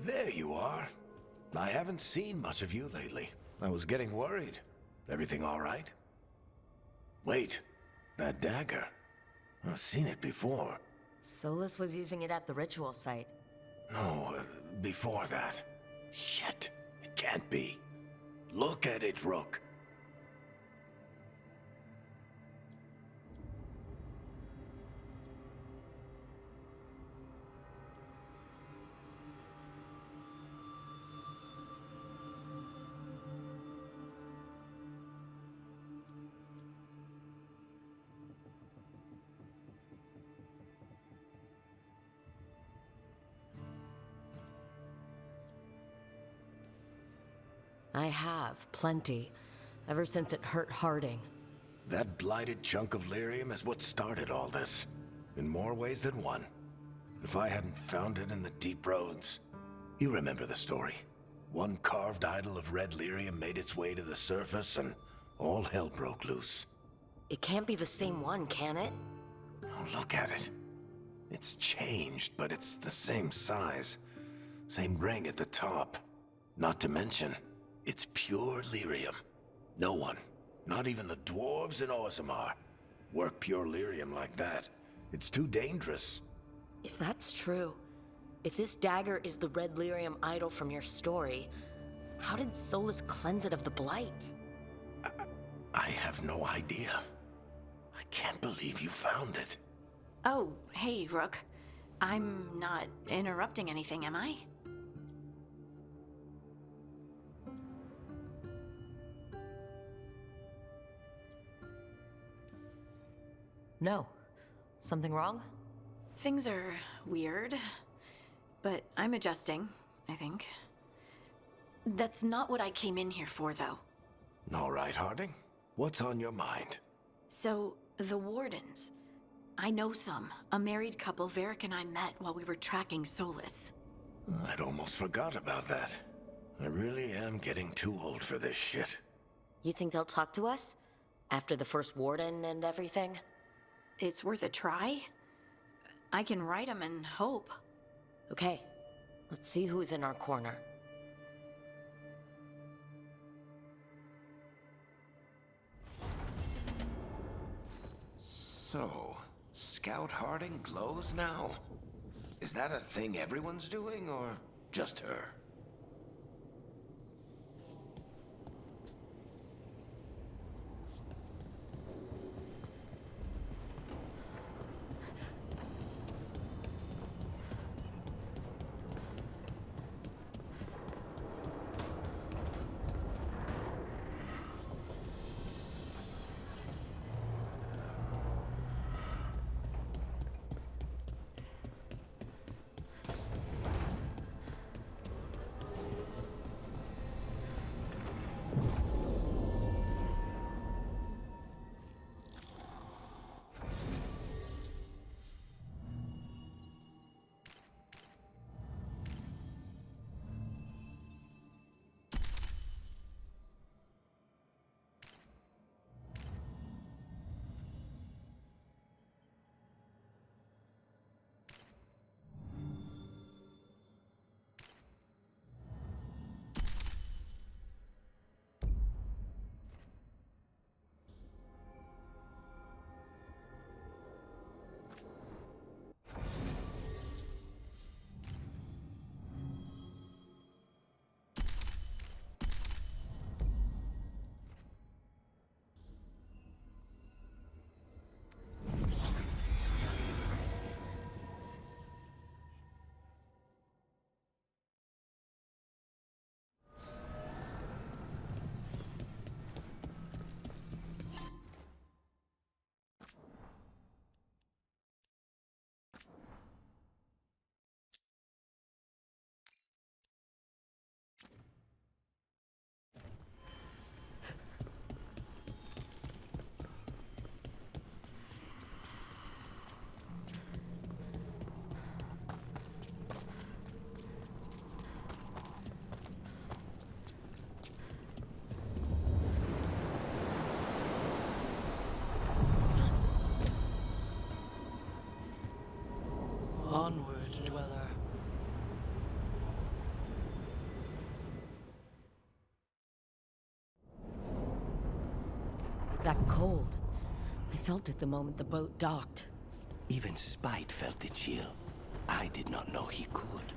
There you are. I haven't seen much of you lately. I was getting worried. Everything all right? Wait, that dagger. I've seen it before. Solus was using it at the ritual site. No, before that. Shit, it can't be. Look at it, Rook. I have, plenty. Ever since it hurt Harding. That blighted chunk of lyrium is what started all this. In more ways than one. If I hadn't found it in the deep roads... You remember the story. One carved idol of red lyrium made its way to the surface and all hell broke loose. It can't be the same one, can it? Oh, look at it. It's changed, but it's the same size. Same ring at the top. Not to mention, it's pure lyrium. No one, not even the dwarves in Orzammar, work pure lyrium like that. It's too dangerous. If that's true, if this dagger is the red lyrium idol from your story, how did Solus cleanse it of the blight? I have no idea. I can't believe you found it. Oh, hey, Rook. I'm not interrupting anything, am I? No. Something wrong? Things are weird, but I'm adjusting, I think. That's not what I came in here for, though. All right, Harding. What's on your mind? So, the Wardens. I know some. A married couple Varric and I met while we were tracking Solus. I'd almost forgot about that. I really am getting too old for this shit. You think they'll talk to us? After the first warden and everything? It's worth a try. I can write them and hope. Okay, let's see who's in our corner. So, Scout Harding glows now? Is that a thing everyone's doing, or just her? That cold. I felt it the moment the boat docked. Even Spite felt the chill. I did not know he could.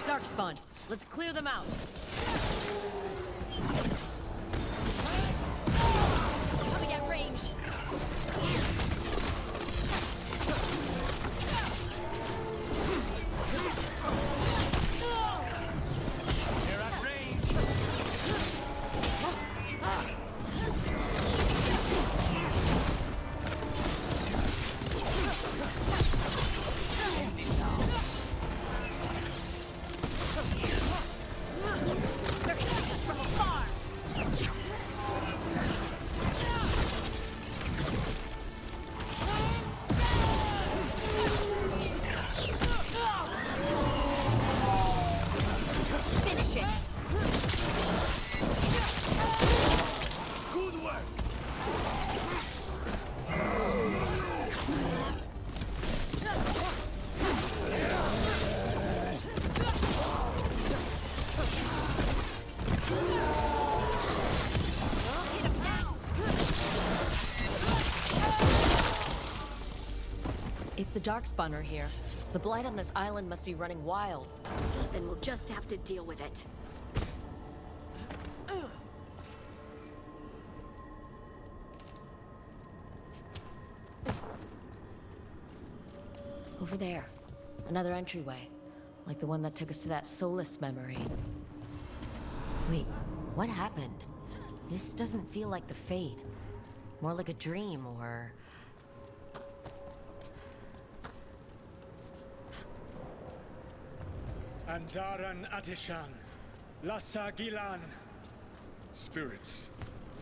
Darkspawn, let's clear them out. Coming at range. They're at range. They're hitting us from afar. Finish it. Good work. If the Darkspawn are here, the blight on this island must be running wild. Then we'll just have to deal with it. Over there. Another entryway. Like the one that took us to that Solus memory. Wait, what happened? This doesn't feel like the Fade. More like a dream, or... Andaran Atishan, Lassa Gilan. Spirits,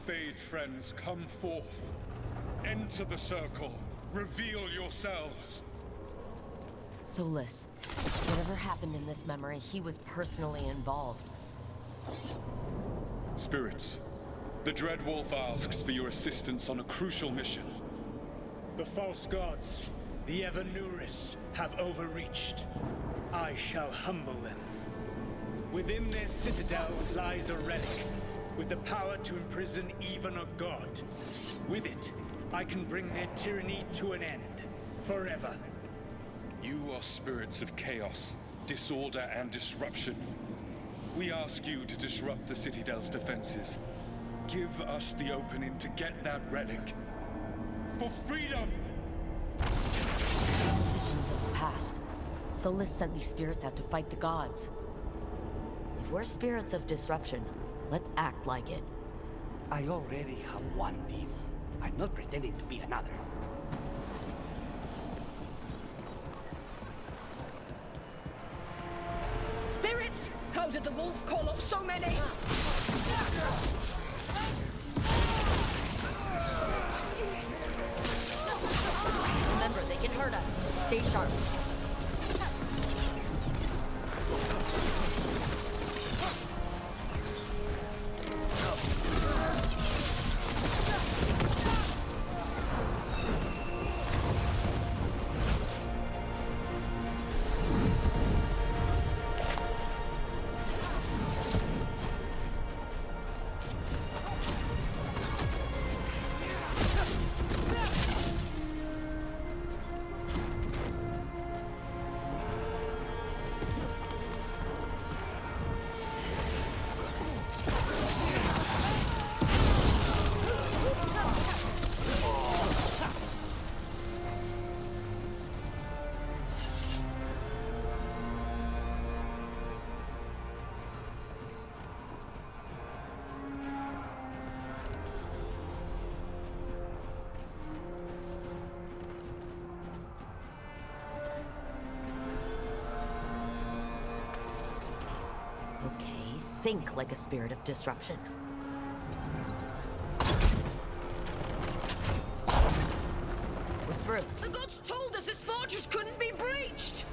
Fade friends, come forth. Enter the circle. Reveal yourselves. Solus. Whatever happened in this memory, he was personally involved. Spirits, the Dread Wolf asks for your assistance on a crucial mission. The false gods, the Evanuris, have overreached. I shall humble them. Within their citadels lies a relic, with the power to imprison even a god. With it, I can bring their tyranny to an end, forever. You are spirits of chaos, disorder, and disruption. We ask you to disrupt the Citadel's defenses. Give us the opening to get that relic. For freedom! Visions of the past. Solus sent these spirits out to fight the gods. If we're spirits of disruption, let's act like it. I already have one demon. I'm not pretending to be another. Spirits! How did the wolf call up so many? Remember, they can hurt us. Stay sharp. Think like a spirit of disruption. We're through. The gods told us this fortress couldn't be breached!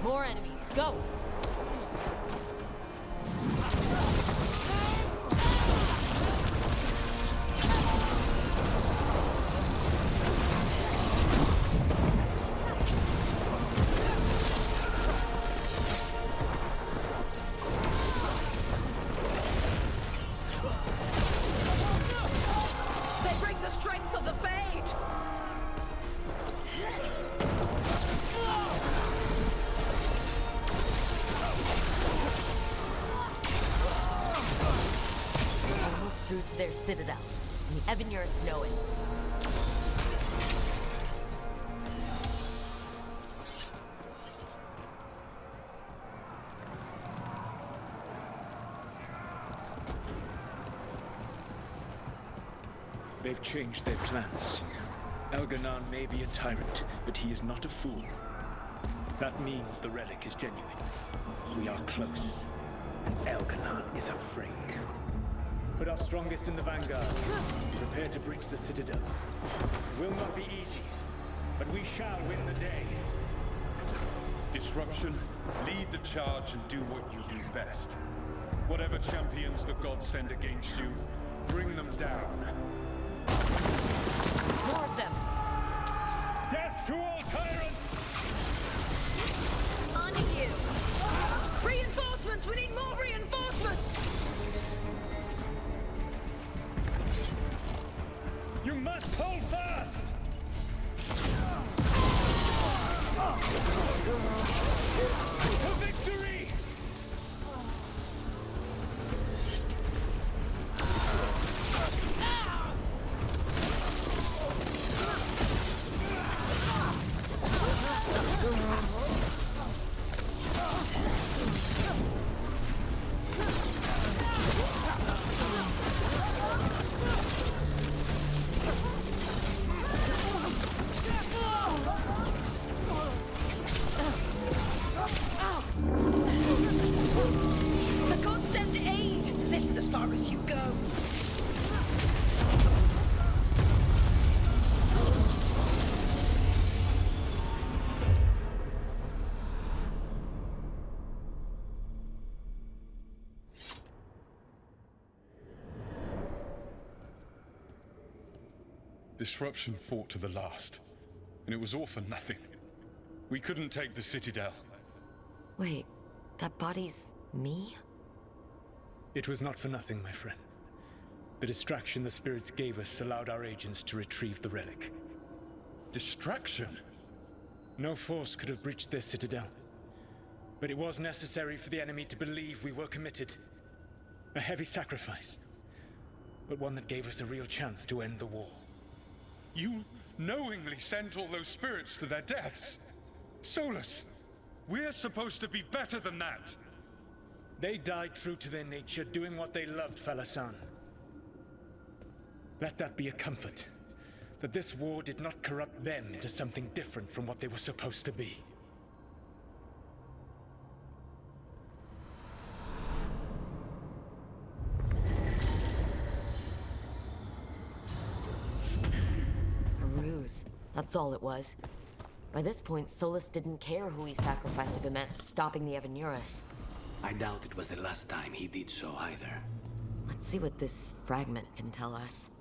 More enemies, go! They bring the strength of the Fade! Almost through to their citadel. And the Evanurus know it. They've changed their plans. Elganon may be a tyrant, but he is not a fool. That means the relic is genuine. We are close, and Elganon is afraid. Put our strongest in the vanguard. Prepare to breach the citadel. It will not be easy, but we shall win the day. Disruption, lead the charge and do what you do best. Whatever champions the gods send against you, bring them down. More of them! Death to all tyrants! On you! Reinforcements! We need more reinforcements! You must hold fast! To victory! The gods send aid! This is as far as you go! Disruption fought to the last, and it was all for nothing. We couldn't take the Citadel. Wait, that body's me? It was not for nothing, my friend. The distraction the spirits gave us allowed our agents to retrieve the relic. Distraction? No force could have breached their citadel. But it was necessary for the enemy to believe we were committed. A heavy sacrifice, but one that gave us a real chance to end the war. You knowingly sent all those spirits to their deaths. Solus, we're supposed to be better than that. They died true to their nature, doing what they loved, Falasan. Let that be a comfort, that this war did not corrupt them into something different from what they were supposed to be. A ruse. That's all it was. By this point, Solus didn't care who he sacrificed if it meant stopping the Evanurus. I doubt it was the last time he did so either. Let's see what this fragment can tell us.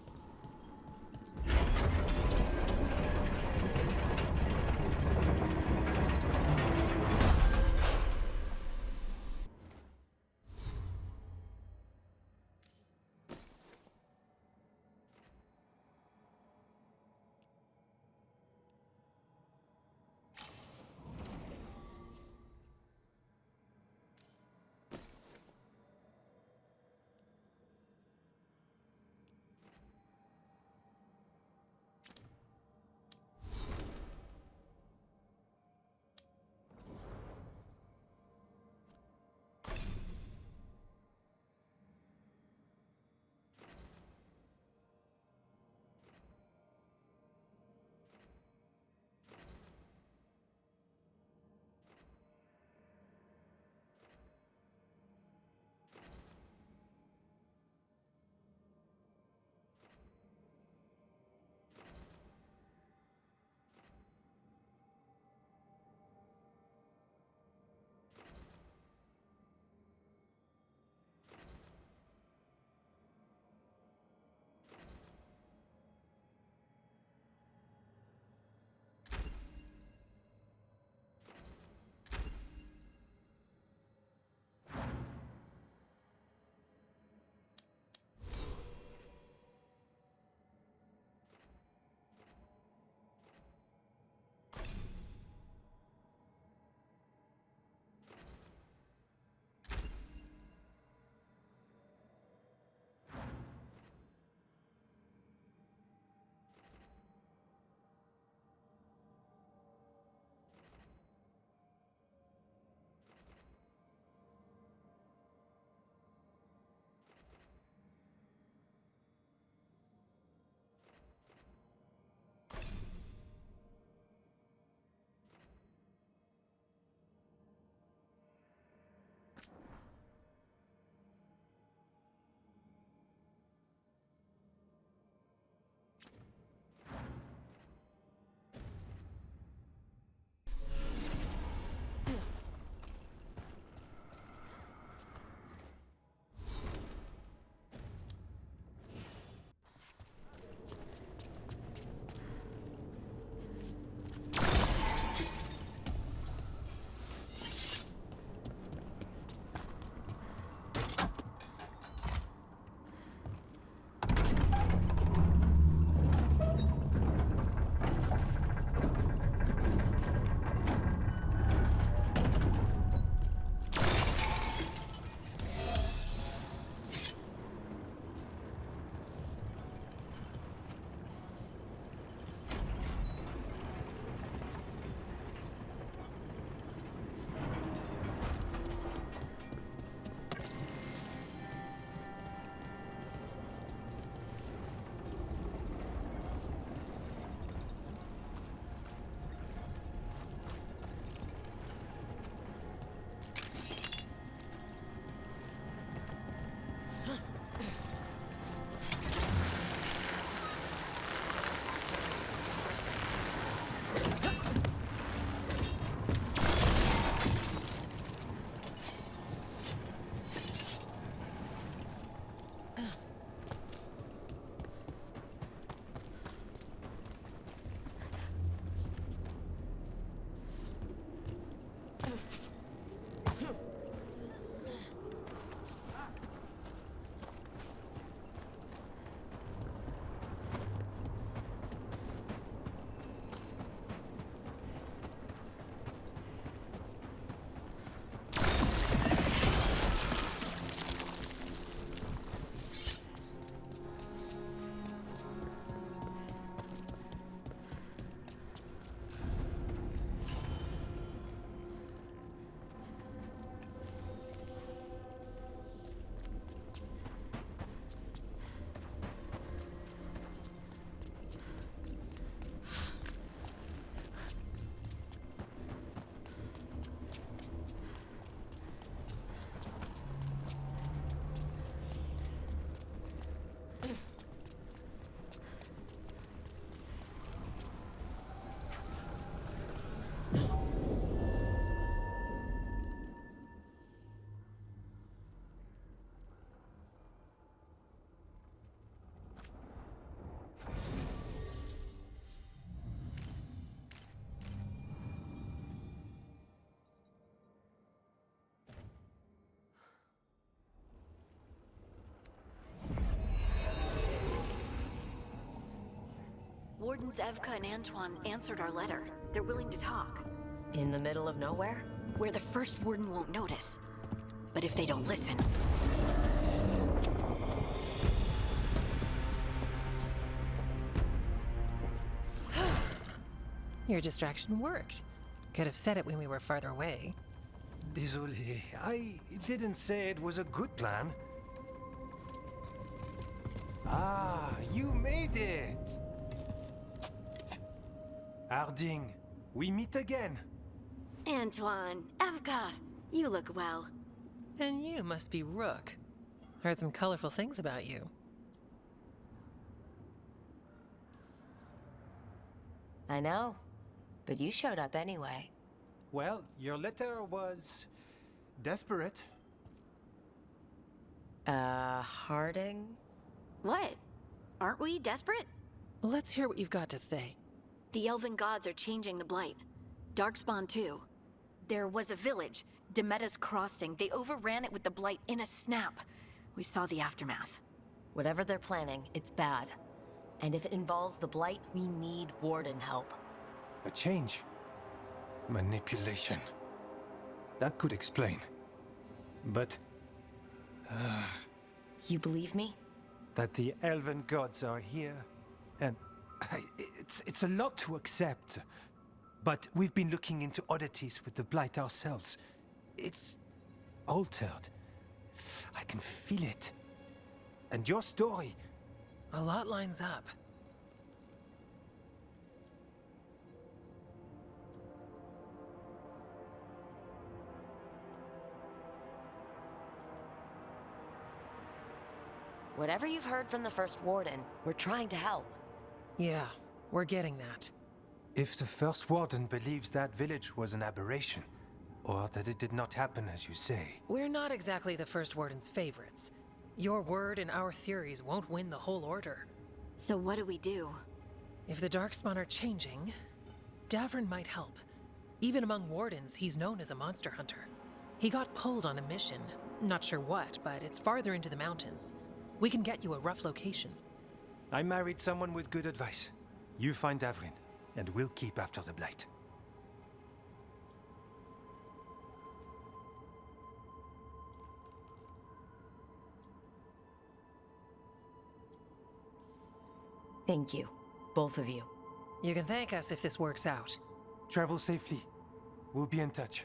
Wardens Evka and Antoine answered our letter. They're willing to talk. In the middle of nowhere? Where the first Warden won't notice. But if they don't listen... Your distraction worked. Could have said it when we were farther away. Désolé, I didn't say it was a good plan. Ah, you made it! Harding, we meet again. Antoine, Evka, you look well. And you must be Rook. Heard some colorful things about you. I know, but you showed up anyway. Well, your letter was desperate. Harding? What? Aren't we desperate? Let's hear what you've got to say. The Elven gods are changing the Blight. Darkspawn too. There was a village, Demeta's Crossing. They overran it with the Blight in a snap. We saw the aftermath. Whatever they're planning, it's bad. And if it involves the Blight, we need Warden help. A change. Manipulation. That could explain. But... You believe me? That the Elven gods are here, and... it's a lot to accept. But we've been looking into oddities with the Blight ourselves. It's... altered. I can feel it. And your story... A lot lines up. Whatever you've heard from the First Warden, we're trying to help. Yeah, we're getting that. If the First Warden believes that village was an aberration, or that it did not happen as you say... We're not exactly the First Warden's favorites. Your word and our theories won't win the whole order. So what do we do? If the Darkspawn are changing, Davrin might help. Even among Wardens, he's known as a monster hunter. He got pulled on a mission. Not sure what, but it's farther into the mountains. We can get you a rough location. I married someone with good advice. You find Davrin, and we'll keep after the Blight. Thank you, both of you. You can thank us if this works out. Travel safely. We'll be in touch.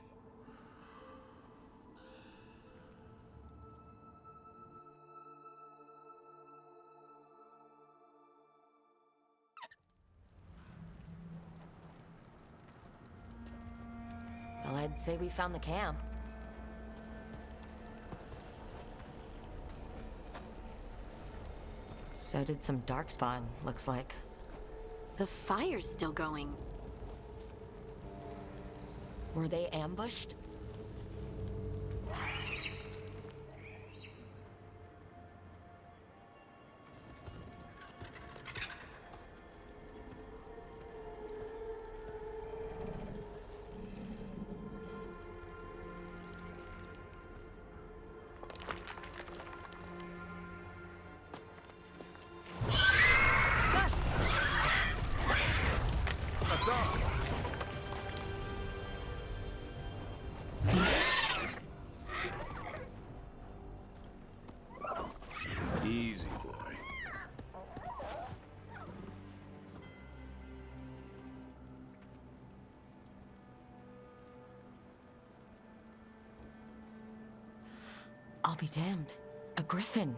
Well, I'd say we found the camp. So did some Darkspawn, looks like. The fire's still going. Were they ambushed? Easy, boy. I'll be damned. A griffin.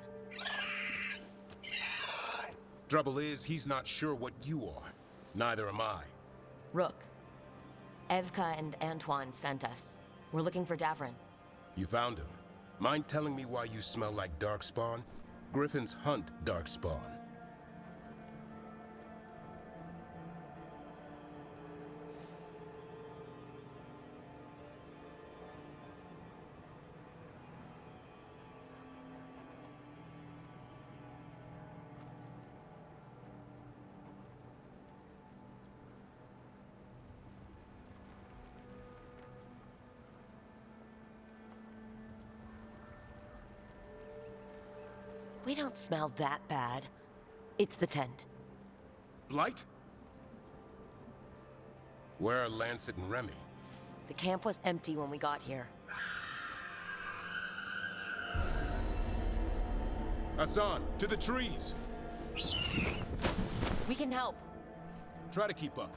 Trouble is, he's not sure what you are. Neither am I. Rook. Evka and Antoine sent us. We're looking for Davrin. You found him. Mind telling me why you smell like Darkspawn? Griffins hunt Darkspawn. We don't smell that bad. It's the tent. Blight? Where are Lancet and Remy? The camp was empty when we got here. Hassan, to the trees! We can help. Try to keep up.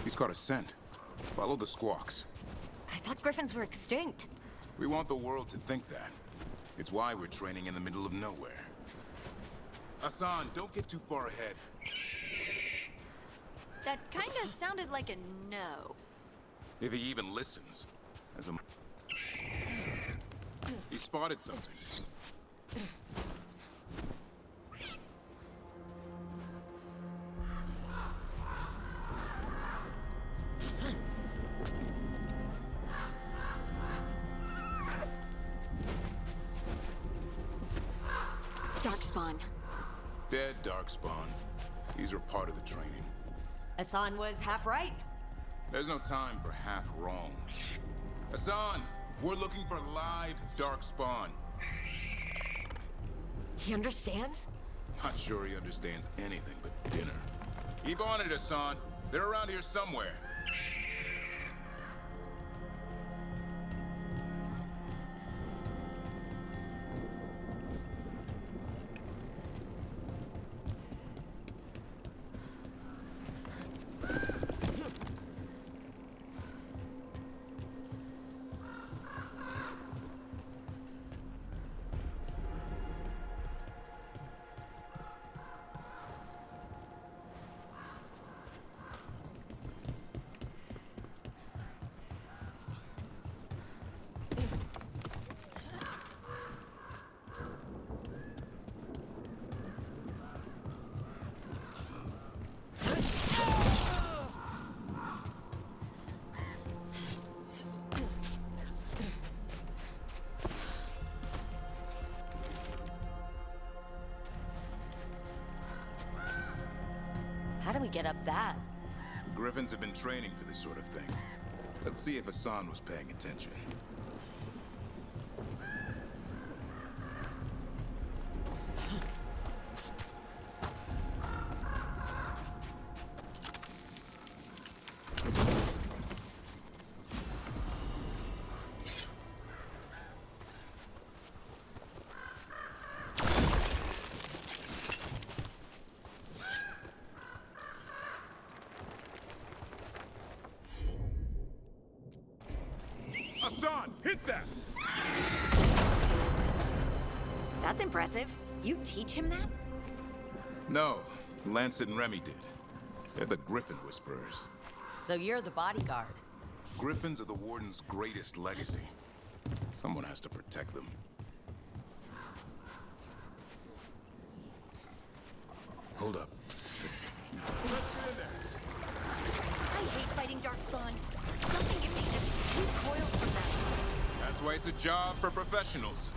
He's caught a scent. Follow the squawks. I thought griffins were extinct. We want the world to think that. It's why we're training in the middle of nowhere. Hassan, don't get too far ahead. That kind of sounded like a no. If he even listens. As a... He spotted something. Darkspawn. Dead Darkspawn. These are part of the training. Hassan was half right. There's no time for half wrong. Hassan, we're looking for live Darkspawn. He understands? Not sure he understands anything but dinner. Keep on it, Hassan. They're around here somewhere. How do we get up that? Griffins have been training for this sort of thing. Let's see if Hassan was paying attention. Hassan, hit that! That's impressive. You teach him that? No, Lancet and Remy did. They're the Griffin Whisperers. So you're the bodyguard. Griffins are the Warden's greatest legacy. Someone has to protect them. Hold up. I hate fighting Darkspawn. Something in me just recoils from them. That's why it's a job for professionals.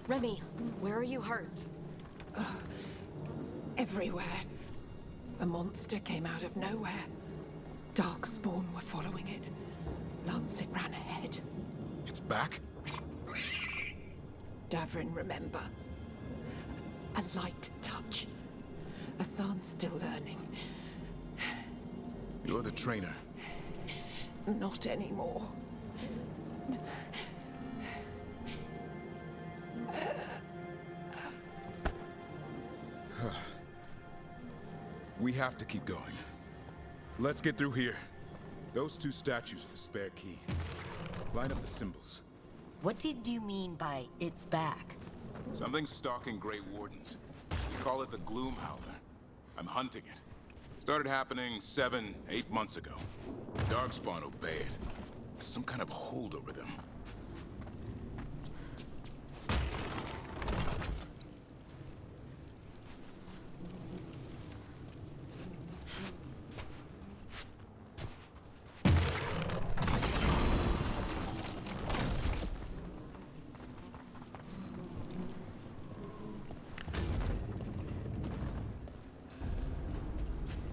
Remy, where are you hurt? Everywhere. A monster came out of nowhere. Darkspawn were following it. Lancet ran ahead. It's back? Davrin, remember. A light touch. Hassan's still learning. You're the trainer. Not anymore. We have to keep going. Let's get through here. Those two statues are the spare key. Line up the symbols. What did you mean by it's back? Something's stalking Grey Wardens. We call it the Gloom Howler. I'm hunting it. Started happening 7, 8 months ago. Darkspawn obey it. There's some kind of hold over them.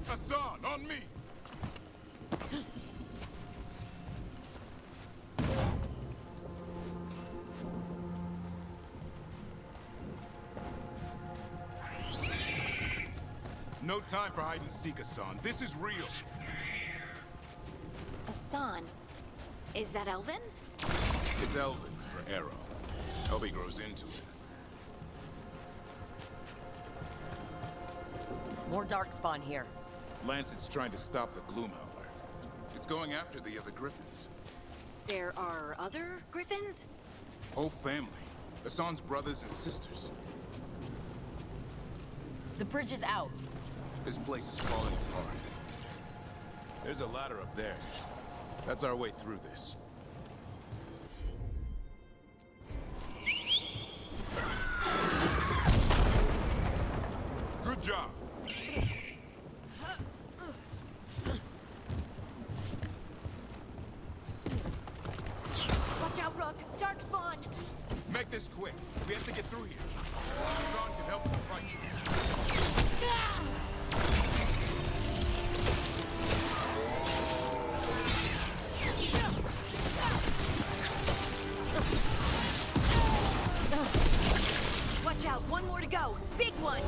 Hassan, on me! No time for hide and seek, Hassan. This is real. Hassan, is that Elvin? It's Elvin for Arrow. Elvie grows into it. More Darkspawn here. Lancet's trying to stop the Gloom Howler. It's going after the other Griffins. There are other Griffins? Whole family. Hassan's brothers and sisters. The bridge is out. This place is falling apart. There's a ladder up there. That's our way through this. Good job. Watch out, Rook! Darkspawn! Make this quick. We have to get through here. Hassan can help with the fight. Watch out, one more to go. Big one!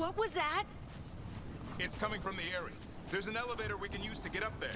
What was that? It's coming from the area. There's an elevator we can use to get up there.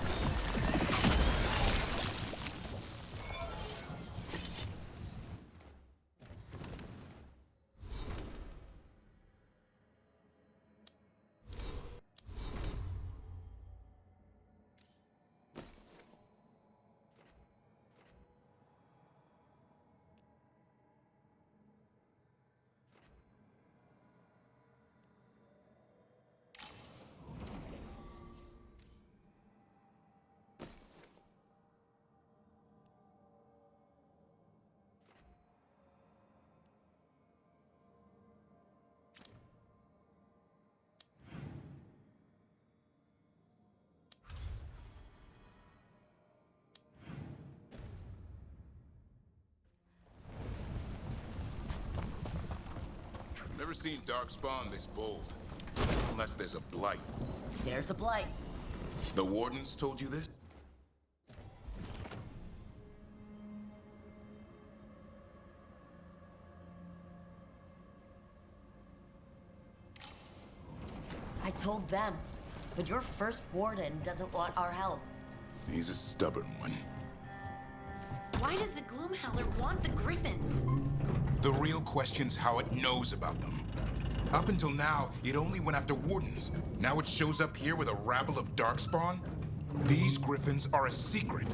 Never seen Darkspawn this bold. Unless there's a blight. There's a blight. The Wardens told you this? I told them. But your first warden doesn't want our help. He's a stubborn one. Why does the Gloomhowler want the Griffins? The real question's how it knows about them. Up until now, it only went after Wardens. Now it shows up here with a rabble of Darkspawn? These Griffins are a secret.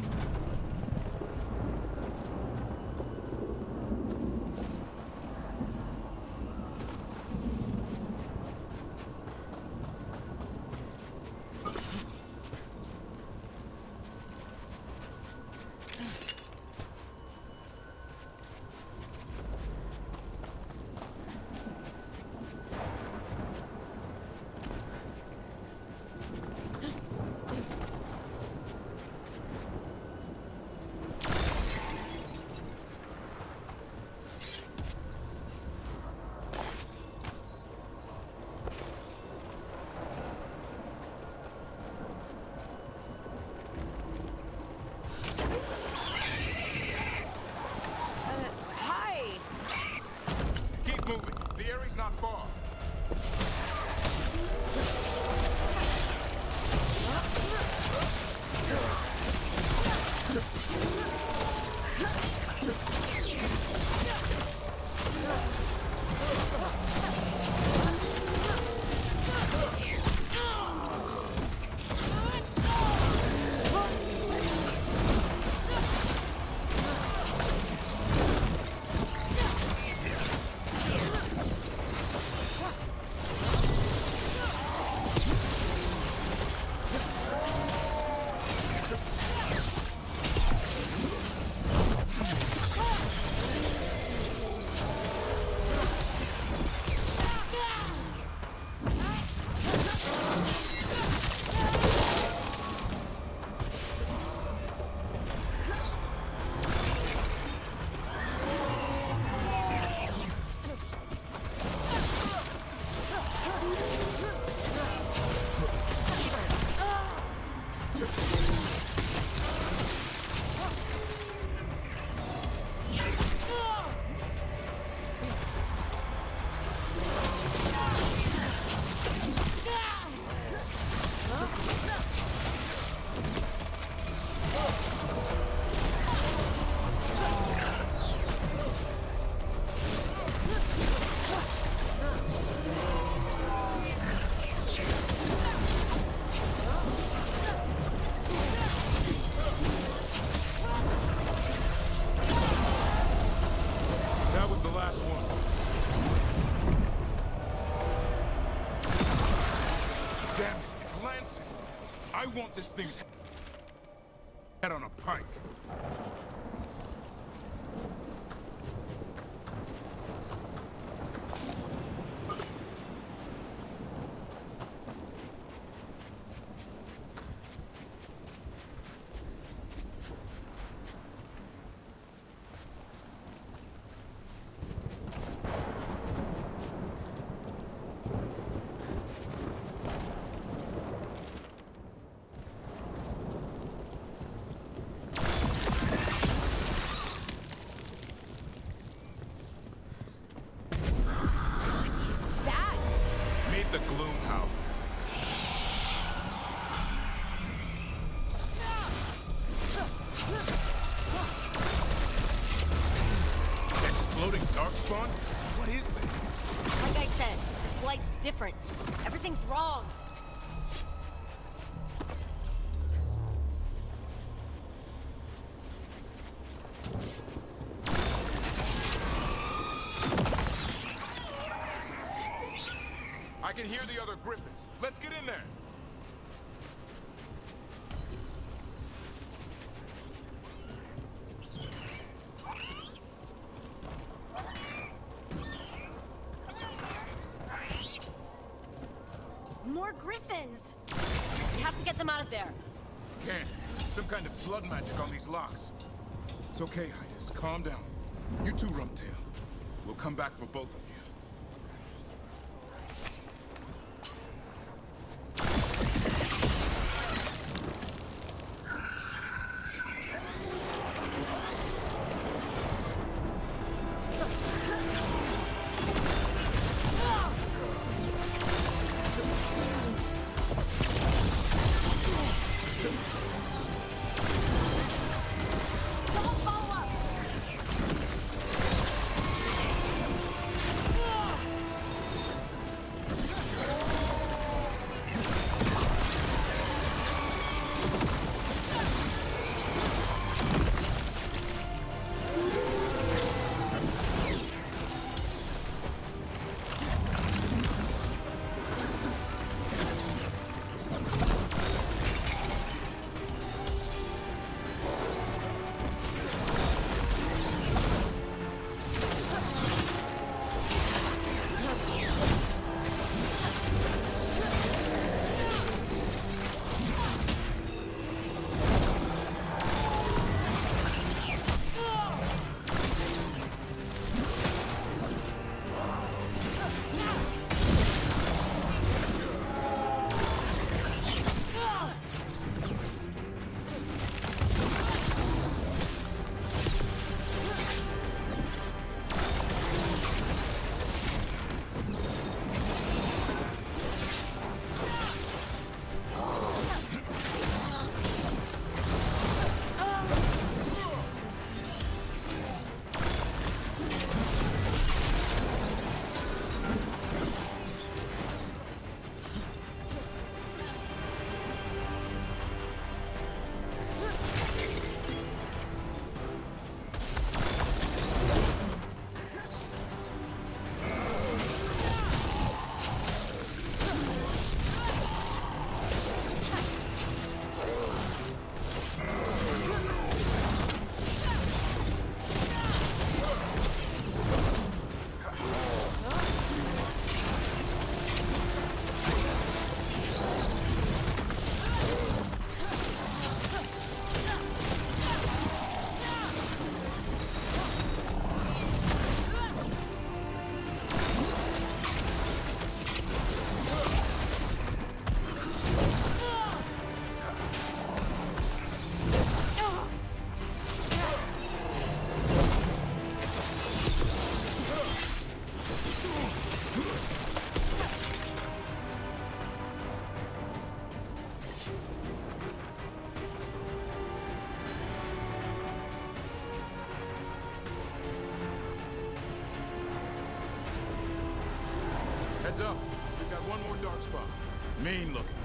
Not far. I want this thing's head on a pike. Floating darkspawn? What is this? Like I said, this flight's different. Everything's wrong. I can hear the other griffins. Let's get in there. More griffins! We have to get them out of there. Can't. Some kind of blood magic on these locks. It's okay, Highness. Calm down. You too, Rumtail. We'll come back for both of you. Heads up. We've got one more dark spot. Mean looking.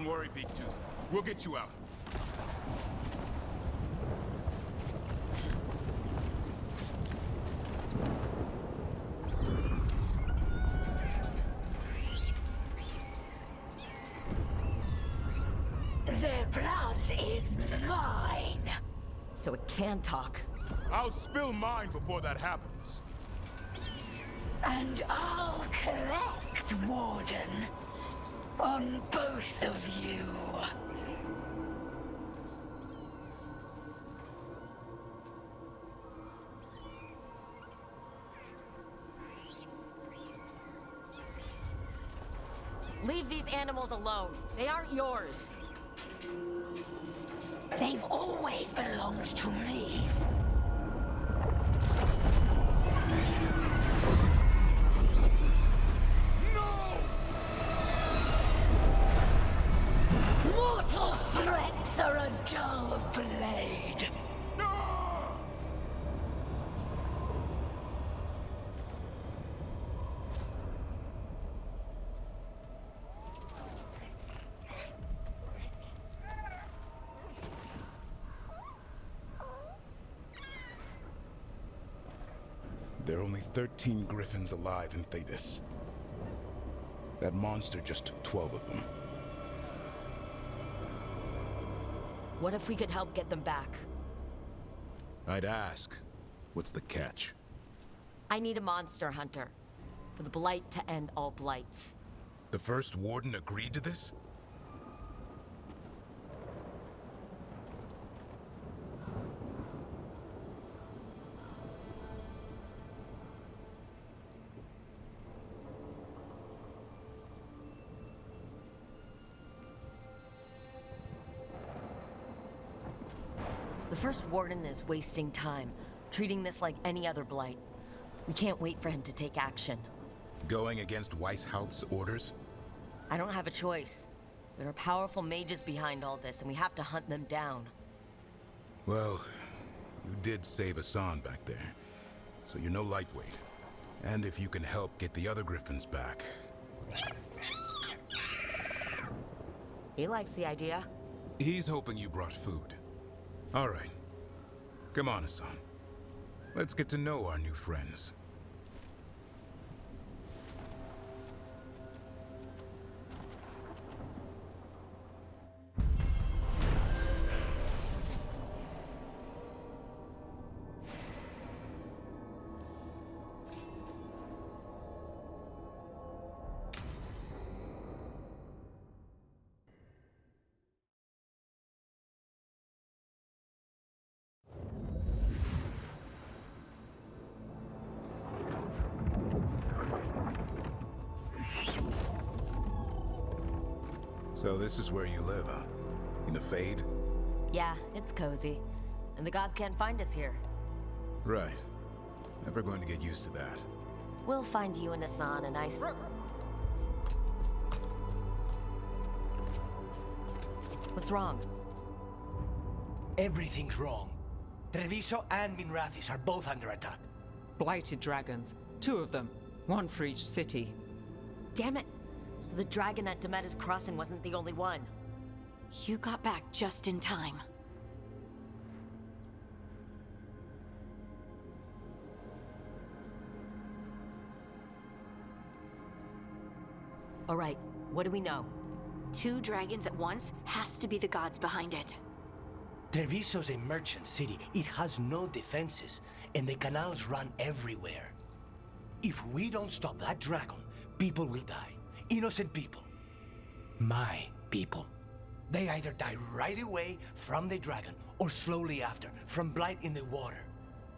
Don't worry, Big Tooth. We'll get you out. Their blood is mine. So it can talk. I'll spill mine before that happens. And I'll collect, Warden. On both of you. Leave these animals alone. They aren't yours. They've always belonged to me. Mortal threats are a dull blade. There are only 13 griffins alive in Thetis. That monster just took 12 of them. What if we could help get them back? I'd ask, what's the catch? I need a monster hunter. For the Blight to end all blights. The first warden agreed to this? The first warden is wasting time, treating this like any other blight. We can't wait for him to take action. Going against Weishaupt's orders? I don't have a choice. There are powerful mages behind all this, and we have to hunt them down. Well, you did save Hassan back there, so you're no lightweight. And if you can help get the other griffins back... He likes the idea. He's hoping you brought food. All right. Come on, Hassan. Let's get to know our new friends. So this is where you live, huh? In the Fade? Yeah, it's cozy. And the gods can't find us here. Right. Never going to get used to that. We'll find you and Hassan a nice... What's wrong? Everything's wrong. Treviso and Minrathis are both under attack. Blighted dragons. 2 of them. 1 for each city. Damn it! So the dragon at Demeter's Crossing wasn't the only one. You got back just in time. All right, what do we know? 2 dragons at once has to be the gods behind it. Treviso's a merchant city. It has no defenses, and the canals run everywhere. If we don't stop that dragon, people will die. Innocent people. My people. They either die right away from the dragon, or slowly after, from blight in the water.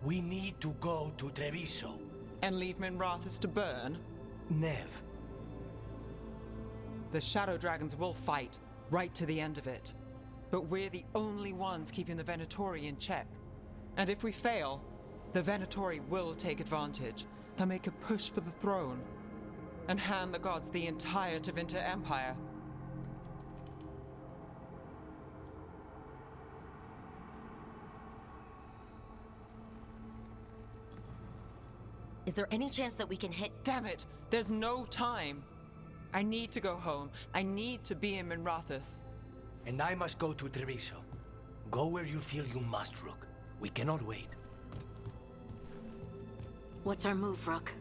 We need to go to Treviso. And leave Minrathis to burn? Nev. The Shadow Dragons will fight, right to the end of it. But we're the only ones keeping the Venatori in check. And if we fail, the Venatori will take advantage. They'll make a push for the throne. And hand the gods the entire Tevinter Empire. Is there any chance that we can hit... Damn it! There's no time! I need to go home. I need to be in Minrathous. And I must go to Treviso. Go where you feel you must, Rook. We cannot wait. What's our move, Rook?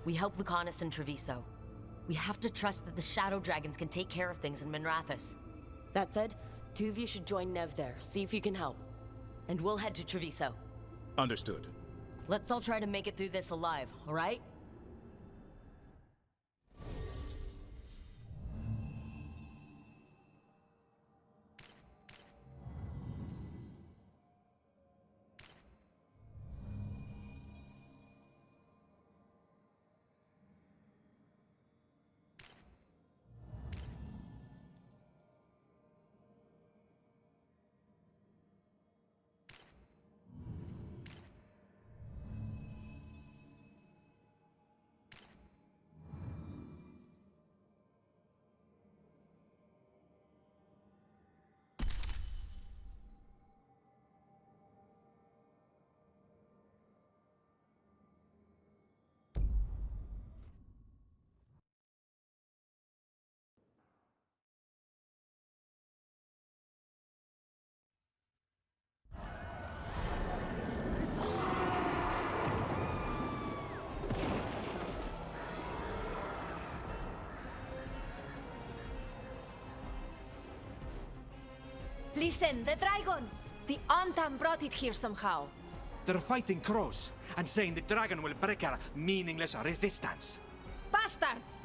We help Lucanus in Treviso. We have to trust that the Shadow Dragons can take care of things in Minrathous. That said, two of you should join Nev there, see if you can help. And we'll head to Treviso. Understood. Let's all try to make it through this alive, all right? Listen, the dragon! The Antam brought it here somehow. They're fighting crows and saying the dragon will break our meaningless resistance. Bastards!